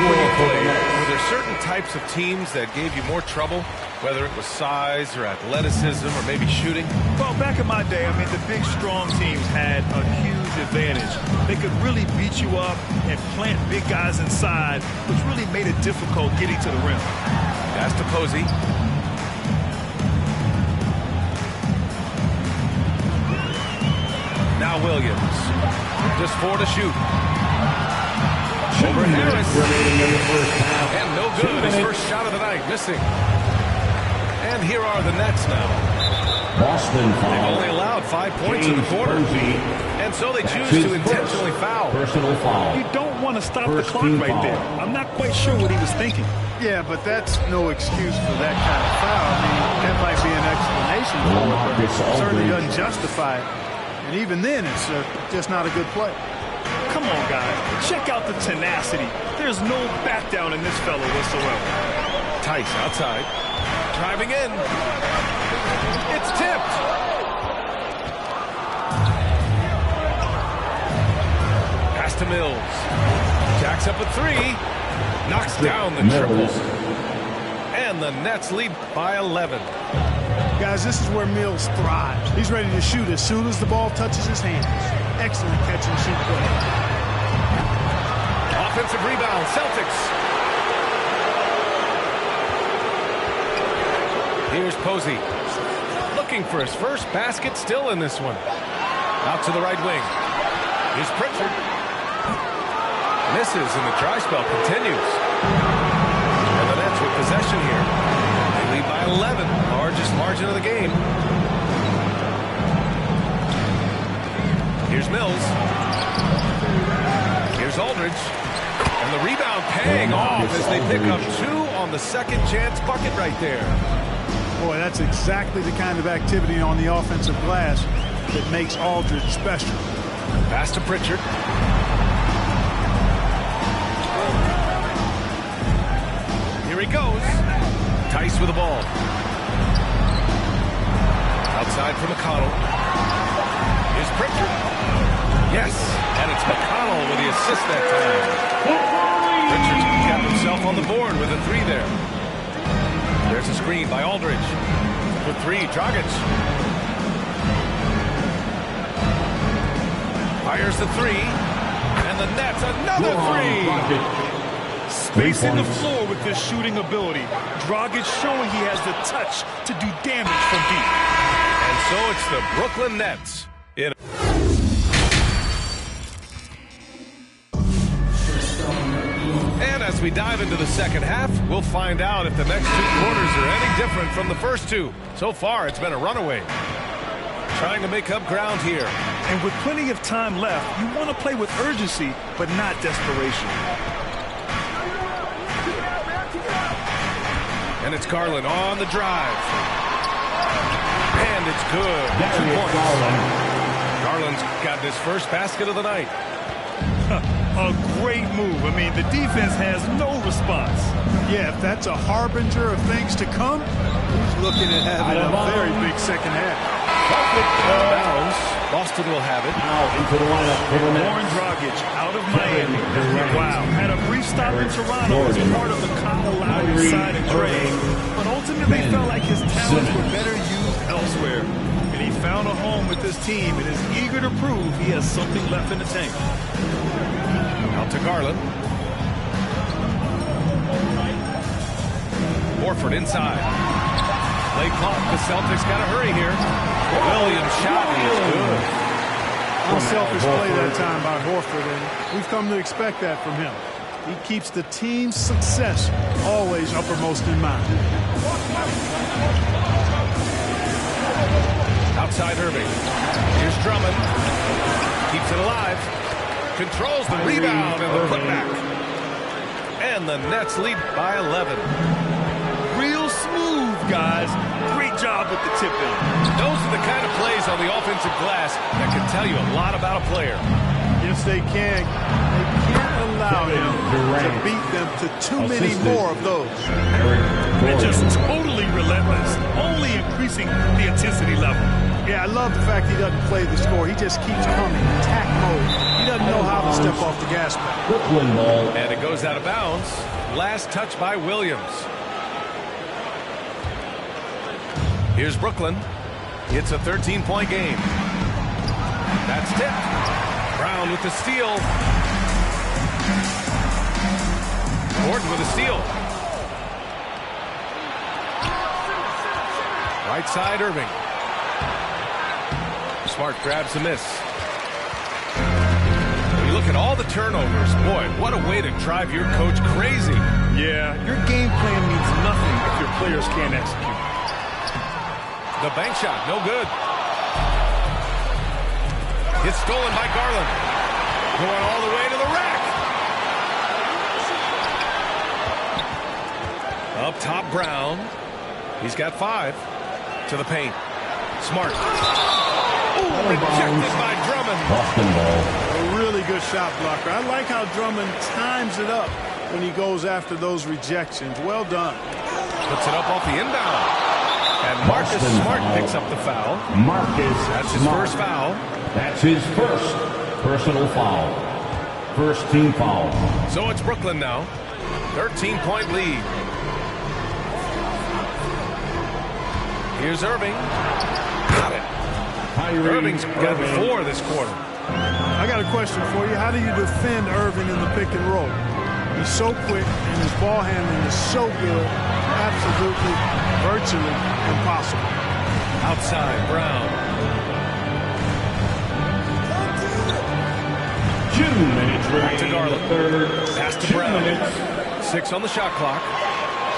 Speaker 3: Were there certain types of teams that gave you more trouble, whether it was size or athleticism or maybe shooting?
Speaker 11: Well, back in my day, I mean, the big, strong teams had a huge advantage. They could really beat you up and plant big guys inside, which really made it difficult getting to the rim.
Speaker 3: Pass to Posey. Now Williams. Just 4 to shoot. Over Harris. And no good. His first shot of the night, missing. And here are the Nets now.
Speaker 5: Boston foul.
Speaker 3: They've only allowed 5 points in the quarter. And so they choose to intentionally foul.
Speaker 5: Personal foul.
Speaker 11: You don't want to stop the clock right there. I'm not quite sure what he was thinking. Yeah, but that's no excuse for that kind of foul. I mean, that might be an explanation for it, but it certainly doesn't justify it. And even then, it's just not a good play. Come on, guys. Check out the tenacity. There's no back down in this fellow whatsoever.
Speaker 3: Tice outside. Driving in. It's tipped. Pass to Mills. Jacks up a 3. Knocks down the triple. And the Nets lead by 11.
Speaker 11: Guys, this is where Mills thrives. He's ready to shoot as soon as the ball touches his hands. Excellent catch and shoot play.
Speaker 3: Offensive rebound, Celtics. Here's Posey. Looking for his first basket, still in this one. Out to the right wing. Here's Pritchard. Misses, and the dry spell continues. And the Nets with possession here. They lead by 11, largest margin of the game. Here's Mills. Here's Aldridge. And the rebound paying off as they pick up 2 on the second chance bucket right there.
Speaker 11: Boy, that's exactly the kind of activity on the offensive glass that makes Aldridge special.
Speaker 3: Pass to Pritchard. Here he goes. Tice with the ball. Outside for McConnell. Here's Pritchard. Yes, and it's McConnell with the assist that time. Pritchard's got himself on the board with a 3 there. There's a screen by Aldridge. For 3, Dragic. Fires the 3. And the Nets, another 3.
Speaker 11: Spacing the floor with his shooting ability. Dragic showing he has the touch to do damage from deep.
Speaker 3: And so it's the Brooklyn Nets. And as we dive into the second half, we'll find out if the next 2 quarters are any different from the first 2. So far, it's been a runaway. Trying to make up ground here.
Speaker 11: And with plenty of time left, you want to play with urgency, but not desperation.
Speaker 3: And it's Garland on the drive. And it's good. 2 points. Garland's got his first basket of the night.
Speaker 11: A great move. I mean, the defense has no response.
Speaker 13: Yeah, if that's a harbinger of things to come, he's looking at having a very big second half.
Speaker 3: Boston will have it.
Speaker 5: Now into the lineup for the
Speaker 11: Warren Dragic out of Miami. Wow. Had a brief stop in Toronto as part of the Kyle Lowry side of trade. But ultimately felt like his talents were better used elsewhere. And he found a home with this team and is eager to prove he has something left in the tank.
Speaker 3: Out to Garland. Horford inside. Late clock. The Celtics got to hurry here. Williams shot is good.
Speaker 13: Unselfish play that time by Horford, and we've come to expect that from him. He keeps the team's success always uppermost in mind.
Speaker 3: Outside Irving. Here's Drummond. Keeps it alive. Controls the rebound and the putback. And the Nets lead by 11.
Speaker 11: Real smooth, guys. Great job with the tip-in.
Speaker 3: Those are the kind of plays on the offensive glass that can tell you a lot about a player.
Speaker 13: Yes, they can. They can't allow him to beat them to too many more of those.
Speaker 11: They're just totally relentless, only increasing the intensity level.
Speaker 13: Yeah, I love the fact he doesn't play the score. He just keeps coming, attack mode. He doesn't know how to step off the gas pedal.
Speaker 5: Brooklyn ball.
Speaker 3: And it goes out of bounds. Last touch by Williams. Here's Brooklyn. It's a 13-point game. That's tipped. Brown with the steal. Gordon with a steal. Right side, Irving. Smart grabs a miss. When you look at all the turnovers, boy, what a way to drive your coach crazy.
Speaker 11: Yeah, your game plan means nothing if your players can't execute.
Speaker 3: The bank shot, no good. It's stolen by Garland. Going all the way to the rack. Up top, Brown. He's got 5. To the paint. Smart. Ooh, rejected by Drummond.
Speaker 5: Boston ball.
Speaker 13: A really good shot blocker. I like how Drummond times it up when he goes after those rejections. Well done.
Speaker 3: Puts it up off the inbound. And Marcus Smart picks up the foul. That's his first foul.
Speaker 5: That's his first personal foul. First team foul.
Speaker 3: So it's Brooklyn now. 13-point lead. Here's Irving. Got it. Irving's got 4 this quarter.
Speaker 13: I got a question for you. How do you defend Irving in the pick and roll? He's so quick and his ball handling is so good. Absolutely, virtually impossible.
Speaker 3: Outside, Brown.
Speaker 5: 2 minutes remaining.
Speaker 3: To Garland.
Speaker 5: Third.
Speaker 3: Pass to Brown. 6 on the shot clock.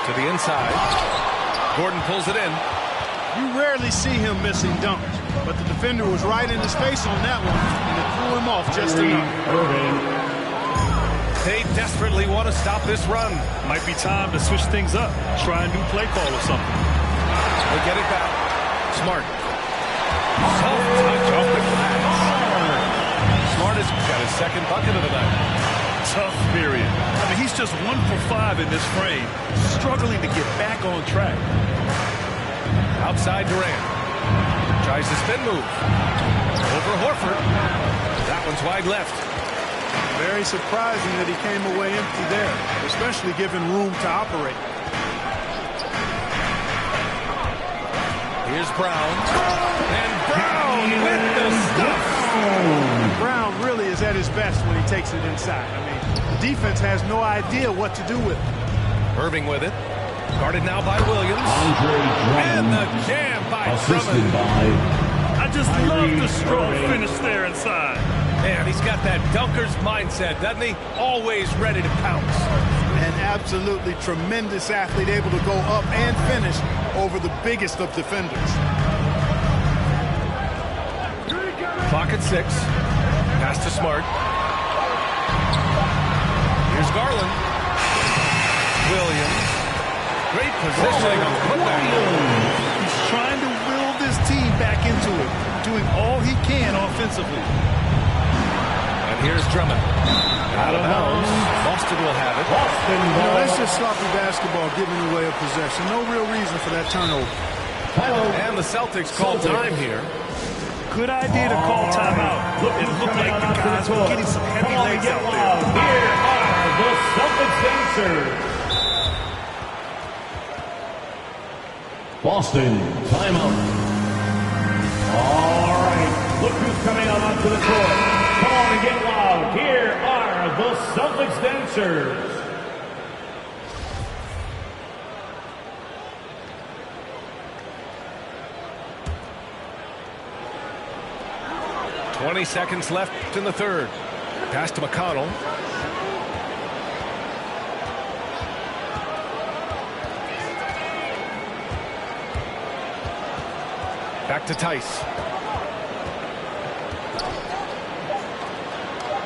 Speaker 3: To the inside. Gordon pulls it in.
Speaker 13: You rarely see him missing dunks, but the defender was right in his face on that one, and it threw him off just enough.
Speaker 3: They desperately want to stop this run.
Speaker 11: Might be time to switch things up. Try a new play call or something.
Speaker 3: They get it back. Smart. Self-touch off the glass. Smart his second bucket of the night.
Speaker 11: Tough period. I mean, he's just 1 for 5 in this frame, struggling to get back on track.
Speaker 3: Outside Durant. Tries the spin move. Over Horford. That one's wide left.
Speaker 13: Very surprising that he came away empty there, especially given room to operate.
Speaker 3: Here's Brown. And Brown with the stuff.
Speaker 13: Brown really is at his best when he takes it inside. I mean, the defense has no idea what to do with it.
Speaker 3: Irving with it. Guarded now by Williams. And the jam by Drummond.
Speaker 11: I just love the strong finish there inside.
Speaker 3: Man, he's got that dunker's mindset, doesn't he? Always ready to pounce.
Speaker 13: An absolutely tremendous athlete, able to go up and finish over the biggest of defenders.
Speaker 3: Clock at 6. Pass to Smart. Here's Garland. Williams. Great positioning on the putback.
Speaker 11: He's trying to will this team back into it, doing all he can offensively.
Speaker 3: And here's Drummond. Out of bounds. Boston will have it.
Speaker 13: That's just sloppy basketball, giving away a possession. No real reason for that turnover.
Speaker 3: And the Celtics call time here.
Speaker 11: Good idea to call timeout. It looked like the guys were getting some heavy legs out there.
Speaker 5: Here are the Celtics dancers. Boston, timeout. All right, look who's coming out onto the court. Come on and get loud. Here are the Celtics dancers.
Speaker 3: .20 seconds left in the third. Pass to McConnell. Back to Tice.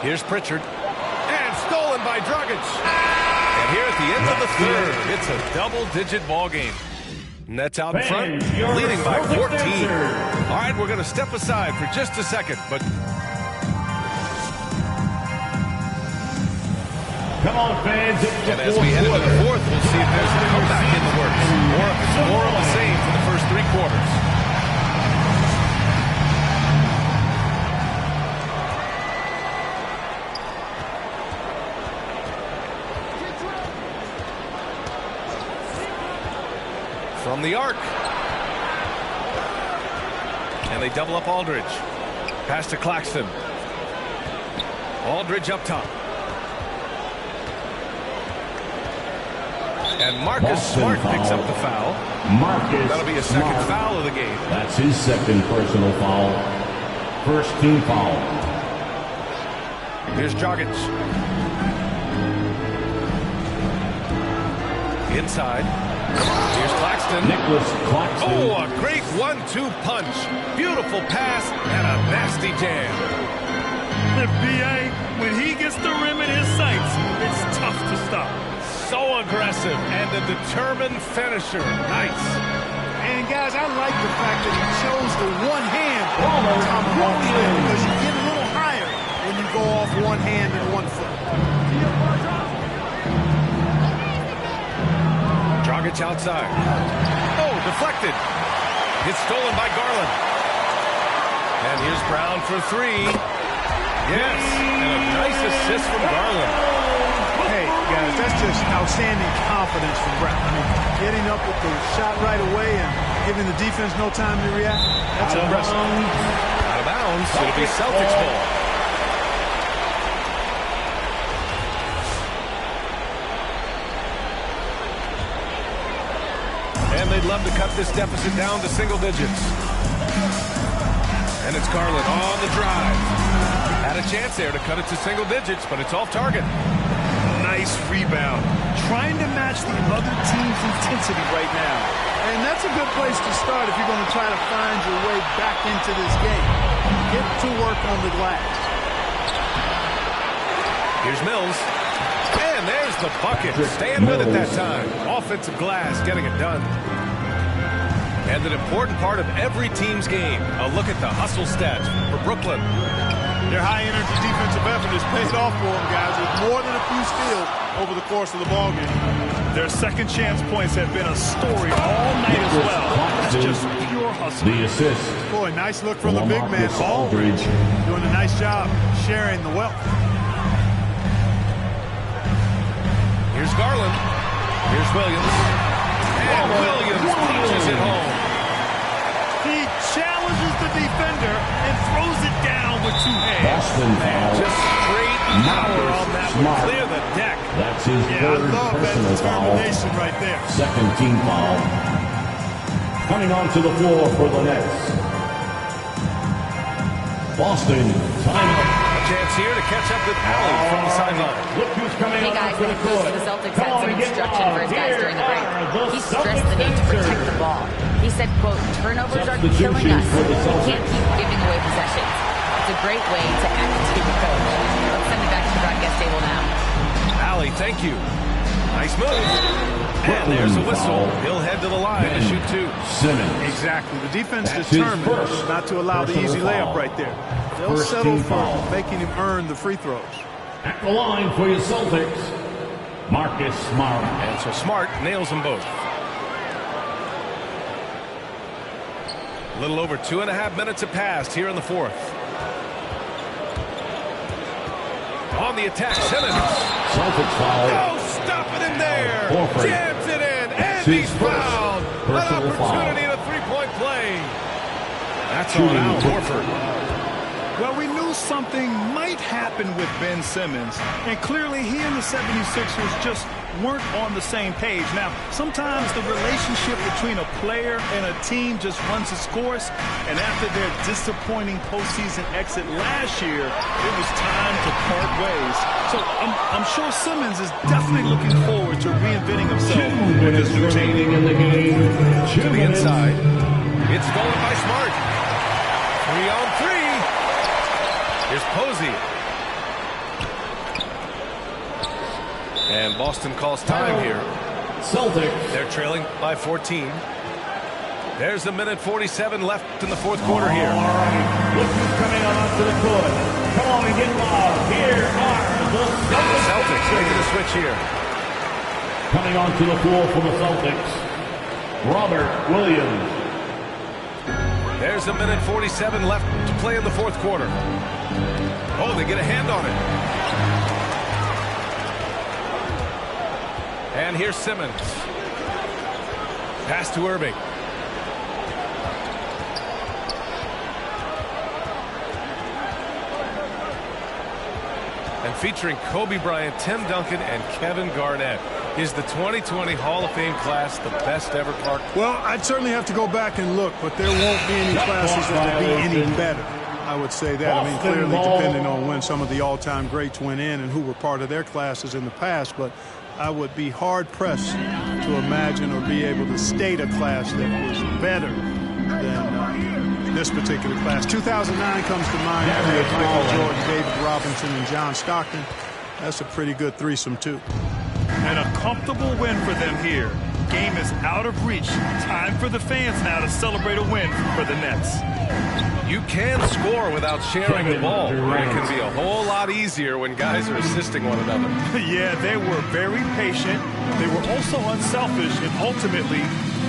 Speaker 3: Here's Pritchard. And stolen by Dragic. And here at the end of the third, it's a double-digit ball game. Nets out in front, leading by 14. All right, we're going to step aside for just a second, but...
Speaker 5: Come on, fans.
Speaker 3: And as we head into the fourth, we'll see if there's a comeback in the works, or if it's more of the same for the first 3 quarters. From the arc. And they double up Aldridge. Pass to Claxton. Aldridge up top. And Marcus Smart picks up the foul. That'll be a second foul of the game.
Speaker 5: That's his second personal foul. First team foul.
Speaker 3: Here's Dragic. Inside. Here's Claxton.
Speaker 5: Nicholas Claxton.
Speaker 3: Oh, a great 1-2 punch. Beautiful pass and a nasty jam.
Speaker 11: The BA, when he gets the rim in his sights, it's tough to stop.
Speaker 3: So aggressive and a determined finisher. Nice.
Speaker 13: And guys, I like the fact that he chose the one-hand tomahawk because you get a little higher when you go off one hand and 1 foot.
Speaker 3: Dragic outside. Oh, deflected. It's stolen by Garland. And here's Brown for 3. Yes, and a nice assist from Garland.
Speaker 13: Hey, guys, that's just outstanding confidence from Brown. I mean, getting up with the shot right away and giving the defense no time to react, that's impressive.
Speaker 3: Out of bounds, it'll be Celtics ball. And they'd love to cut this deficit down to single digits. And it's Garland on the drive. Had a chance there to cut it to single digits, but it's off target.
Speaker 11: Nice rebound. Trying to match the other team's intensity right now.
Speaker 13: And that's a good place to start if you're going to try to find your way back into this game. Get to work on the glass.
Speaker 3: Here's Mills. And there's the bucket. Staying with it that time. Offensive glass, getting it done. And an important part of every team's game. A look at the hustle stats for Brooklyn.
Speaker 13: Their high-energy defensive effort has paid off for them, guys, with more than a few steals over the course of the ballgame.
Speaker 11: Their second chance points have been a story all night as well. That's just pure hustle.
Speaker 5: The assist.
Speaker 13: Boy, nice look from the big man, Aldridge, doing a nice job sharing the wealth.
Speaker 3: Here's Garland. Here's Williams. And Williams punches it home.
Speaker 11: He challenges the defender and throws it down with two hands.
Speaker 5: Boston foul.
Speaker 3: Just straight power on that one. Clear the deck.
Speaker 5: That's his third
Speaker 13: I love that
Speaker 5: personal foul.
Speaker 13: determination right there.
Speaker 5: Second team foul. Coming onto the floor for the Nets. Boston, timeout.
Speaker 3: A chance here to catch up with Allie from the sideline.
Speaker 5: Look who's coming
Speaker 12: Hey guys,
Speaker 5: onto
Speaker 12: the
Speaker 5: the
Speaker 12: coach
Speaker 5: court.
Speaker 12: of the Celtics
Speaker 5: Come
Speaker 12: had
Speaker 5: on
Speaker 12: some
Speaker 5: and get
Speaker 12: instruction for his guys
Speaker 5: Here
Speaker 12: during the break.
Speaker 5: are the
Speaker 12: He stressed the need to protect the ball. He said, quote, turnovers are killing us. We can't keep giving away possessions. It's a great way to activate the coach. Let's send it back to the broadcast table now.
Speaker 3: Allie, thank you. Nice move. And there's a whistle. He'll head to the line to shoot two.
Speaker 5: Simmons.
Speaker 13: Exactly. The defense
Speaker 5: That's
Speaker 13: determined
Speaker 5: his first
Speaker 13: not to allow the easy
Speaker 5: personal
Speaker 13: layup
Speaker 5: foul.
Speaker 13: right there. They'll
Speaker 5: First
Speaker 13: settle
Speaker 5: team
Speaker 13: for
Speaker 5: foul.
Speaker 13: making him earn the free throws.
Speaker 5: At the line for your Celtics, Marcus Smart.
Speaker 3: And so Smart nails them both. A little over 2.5 minutes have passed here in the fourth. On the attack, Simmons.
Speaker 5: Celtics foul.
Speaker 3: Oh, stopping him there.
Speaker 5: Horford.
Speaker 3: Jams it in, and
Speaker 5: his
Speaker 3: he's fouled. An
Speaker 5: personal
Speaker 3: opportunity
Speaker 5: foul.
Speaker 3: to three-point play. That's
Speaker 5: Shooting
Speaker 3: on Al
Speaker 5: two.
Speaker 3: Horford.
Speaker 11: Well, we knew something might happen with Ben Simmons, and clearly he and the 76ers just weren't on the same page. Now, sometimes the relationship between a player and a team just runs its course, and after their disappointing postseason exit last year, it was time to part ways. So I'm sure Simmons is definitely looking forward to reinventing himself with this new team.
Speaker 5: In the game.
Speaker 3: To the inside. It's stolen by Smart. 3-on-3. Here's Posey. And Boston calls time here.
Speaker 5: Celtics.
Speaker 3: They're trailing by 14. There's a minute 47 left in the fourth quarter here.
Speaker 5: All right. Look who's coming on to the court. Come on and get loud. Here are the Celtics.
Speaker 3: Celtics making the switch here.
Speaker 5: Coming onto the floor for the Celtics, Robert Williams.
Speaker 3: There's a minute 47 left to play in the fourth quarter. Oh, they get a hand on it. And here's Simmons. Pass to Irving. And featuring Kobe Bryant, Tim Duncan, and Kevin Garnett. Is the 2020 Hall of Fame class the best ever, Clark?
Speaker 13: Well, I'd certainly have to go back and look, but there won't be any classes that will be any better. I would say that. I mean, clearly depending on when some of the all-time greats went in and who were part of their classes in the past, but I would be hard-pressed to imagine or be able to state a class that was better than this particular class. 2009 comes to mind. Michael Jordan, David Robinson, and John Stockton. That's a pretty good threesome, too.
Speaker 11: And a comfortable win for them here. Game is out of reach. Time for the fans now to celebrate a win for the Nets.
Speaker 3: You can score without sharing the ball. It can be a whole lot easier when guys are assisting one another.
Speaker 11: Yeah, they were very patient. They were also unselfish, and ultimately,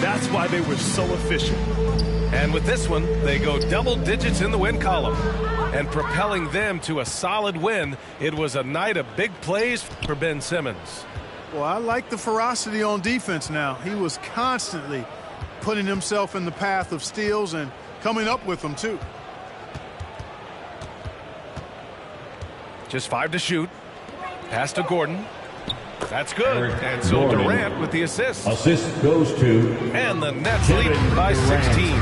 Speaker 11: that's why they were so efficient.
Speaker 3: And with this one, they go double digits in the win column. And propelling them to a solid win, it was a night of big plays for Ben Simmons.
Speaker 13: Well, I like the ferocity on defense now. He was constantly putting himself in the path of steals and coming up with them, too.
Speaker 3: Just 5 to shoot. Pass to Gordon. That's good. And so Durant with the assist.
Speaker 5: Assist goes to.
Speaker 3: And the Nets lead by 16.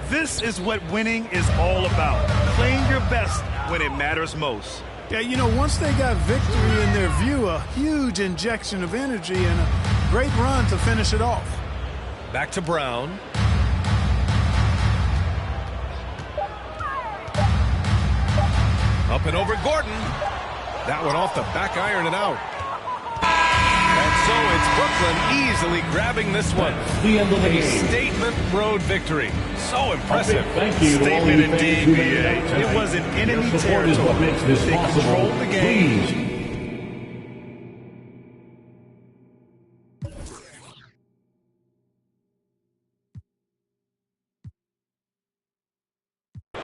Speaker 11: This is what winning is all about. Playing your best when it matters most.
Speaker 13: Yeah, you know, once they got victory in their view, a huge injection of energy and a great run to finish it off.
Speaker 3: Back to Brown. Up and over Gordon. That one off the back iron and out. And
Speaker 14: So it's Brooklyn easily grabbing this one. A statement road victory. So impressive.
Speaker 11: Thank you. Statement indeed, BA. It was an enemy territory. They controlled the game.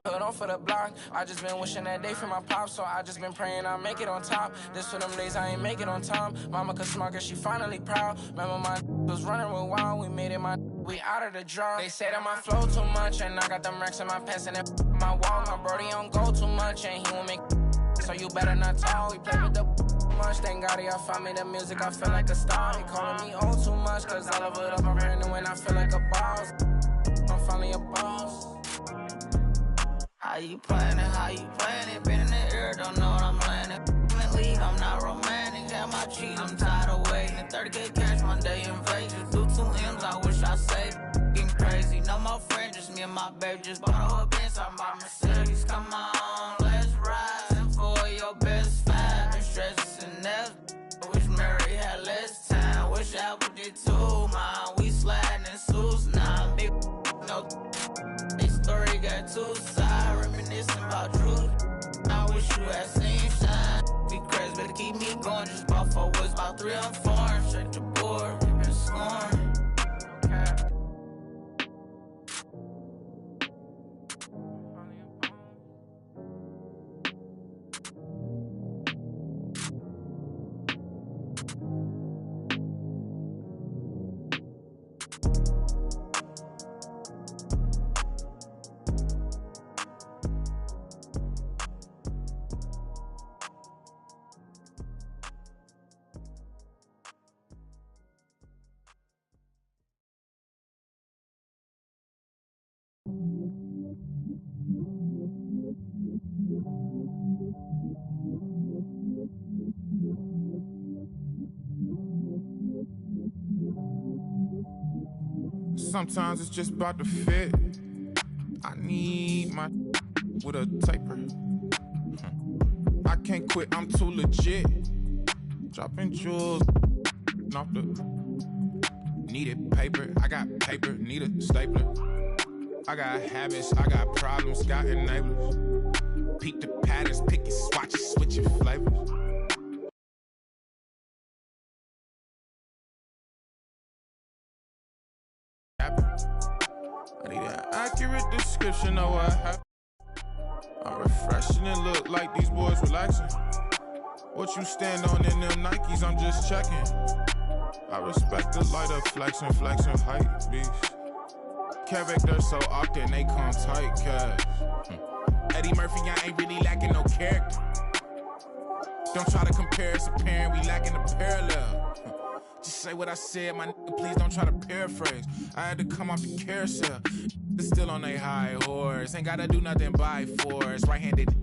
Speaker 15: Put on for the block. I just been wishing that day for my pop, so I just been praying I make it on top. This for them days I ain't make it on time. Mama could smart, cause she finally proud. Remember my was running with wild. We made it, we out of the draw. They say that my flow too much, and I got them racks in my pants and my wall. My brody don't go too much, and he won't make. So you better not talk. We play with the much. Thank God y'all found me the music. I feel like a star. He calling me old too much, cause I love it up. I'm hearing when I feel like a boss. I'm finally a boss.
Speaker 16: How you playing it? How you playing it? Been in the air, don't know what I'm landing. In the league, I'm not romantic. Got my cheese, I'm tired of waiting. 30K cash Monday in Vegas. Do 2 M's, I wish I saved. Getting crazy, no more friends, just me and my baby. Just bought a whole Benz, I'm my Mercedes. Come on, let's ride. And for your best fan, been stressing and never. Wish Mary had less time. Wish Apple did too, man. We sliding in suits now. Big no. This story got 2 sides, reminiscing about truth. I wish you had seen shine. Be crazy, better keep me going. Just bought 4 woods, about 3 on 4. Check the board, and scoring.
Speaker 17: Sometimes it's just about to fit. I need my with a taper. I can't quit, I'm too legit. Dropping jewels off the needed paper. I got paper, need a stapler. I got habits, I got problems, got enablers. Peek the patterns, pick your swatches, switch your flavors. I need an accurate description of what happened. I'm refreshing and look like these boys relaxing. What you stand on in them Nikes, I'm just checking. I respect the light of flexing hype beast. Quebec, they're so often they come tight, cuz Eddie Murphy, I ain't really lacking no character. Don't try to compare, it's apparent we lacking a parallel. Just say what I said, my nigga, please don't try to paraphrase. I had to come off the carousel. It's still on they high horse. Ain't gotta do nothing by force. Right-handed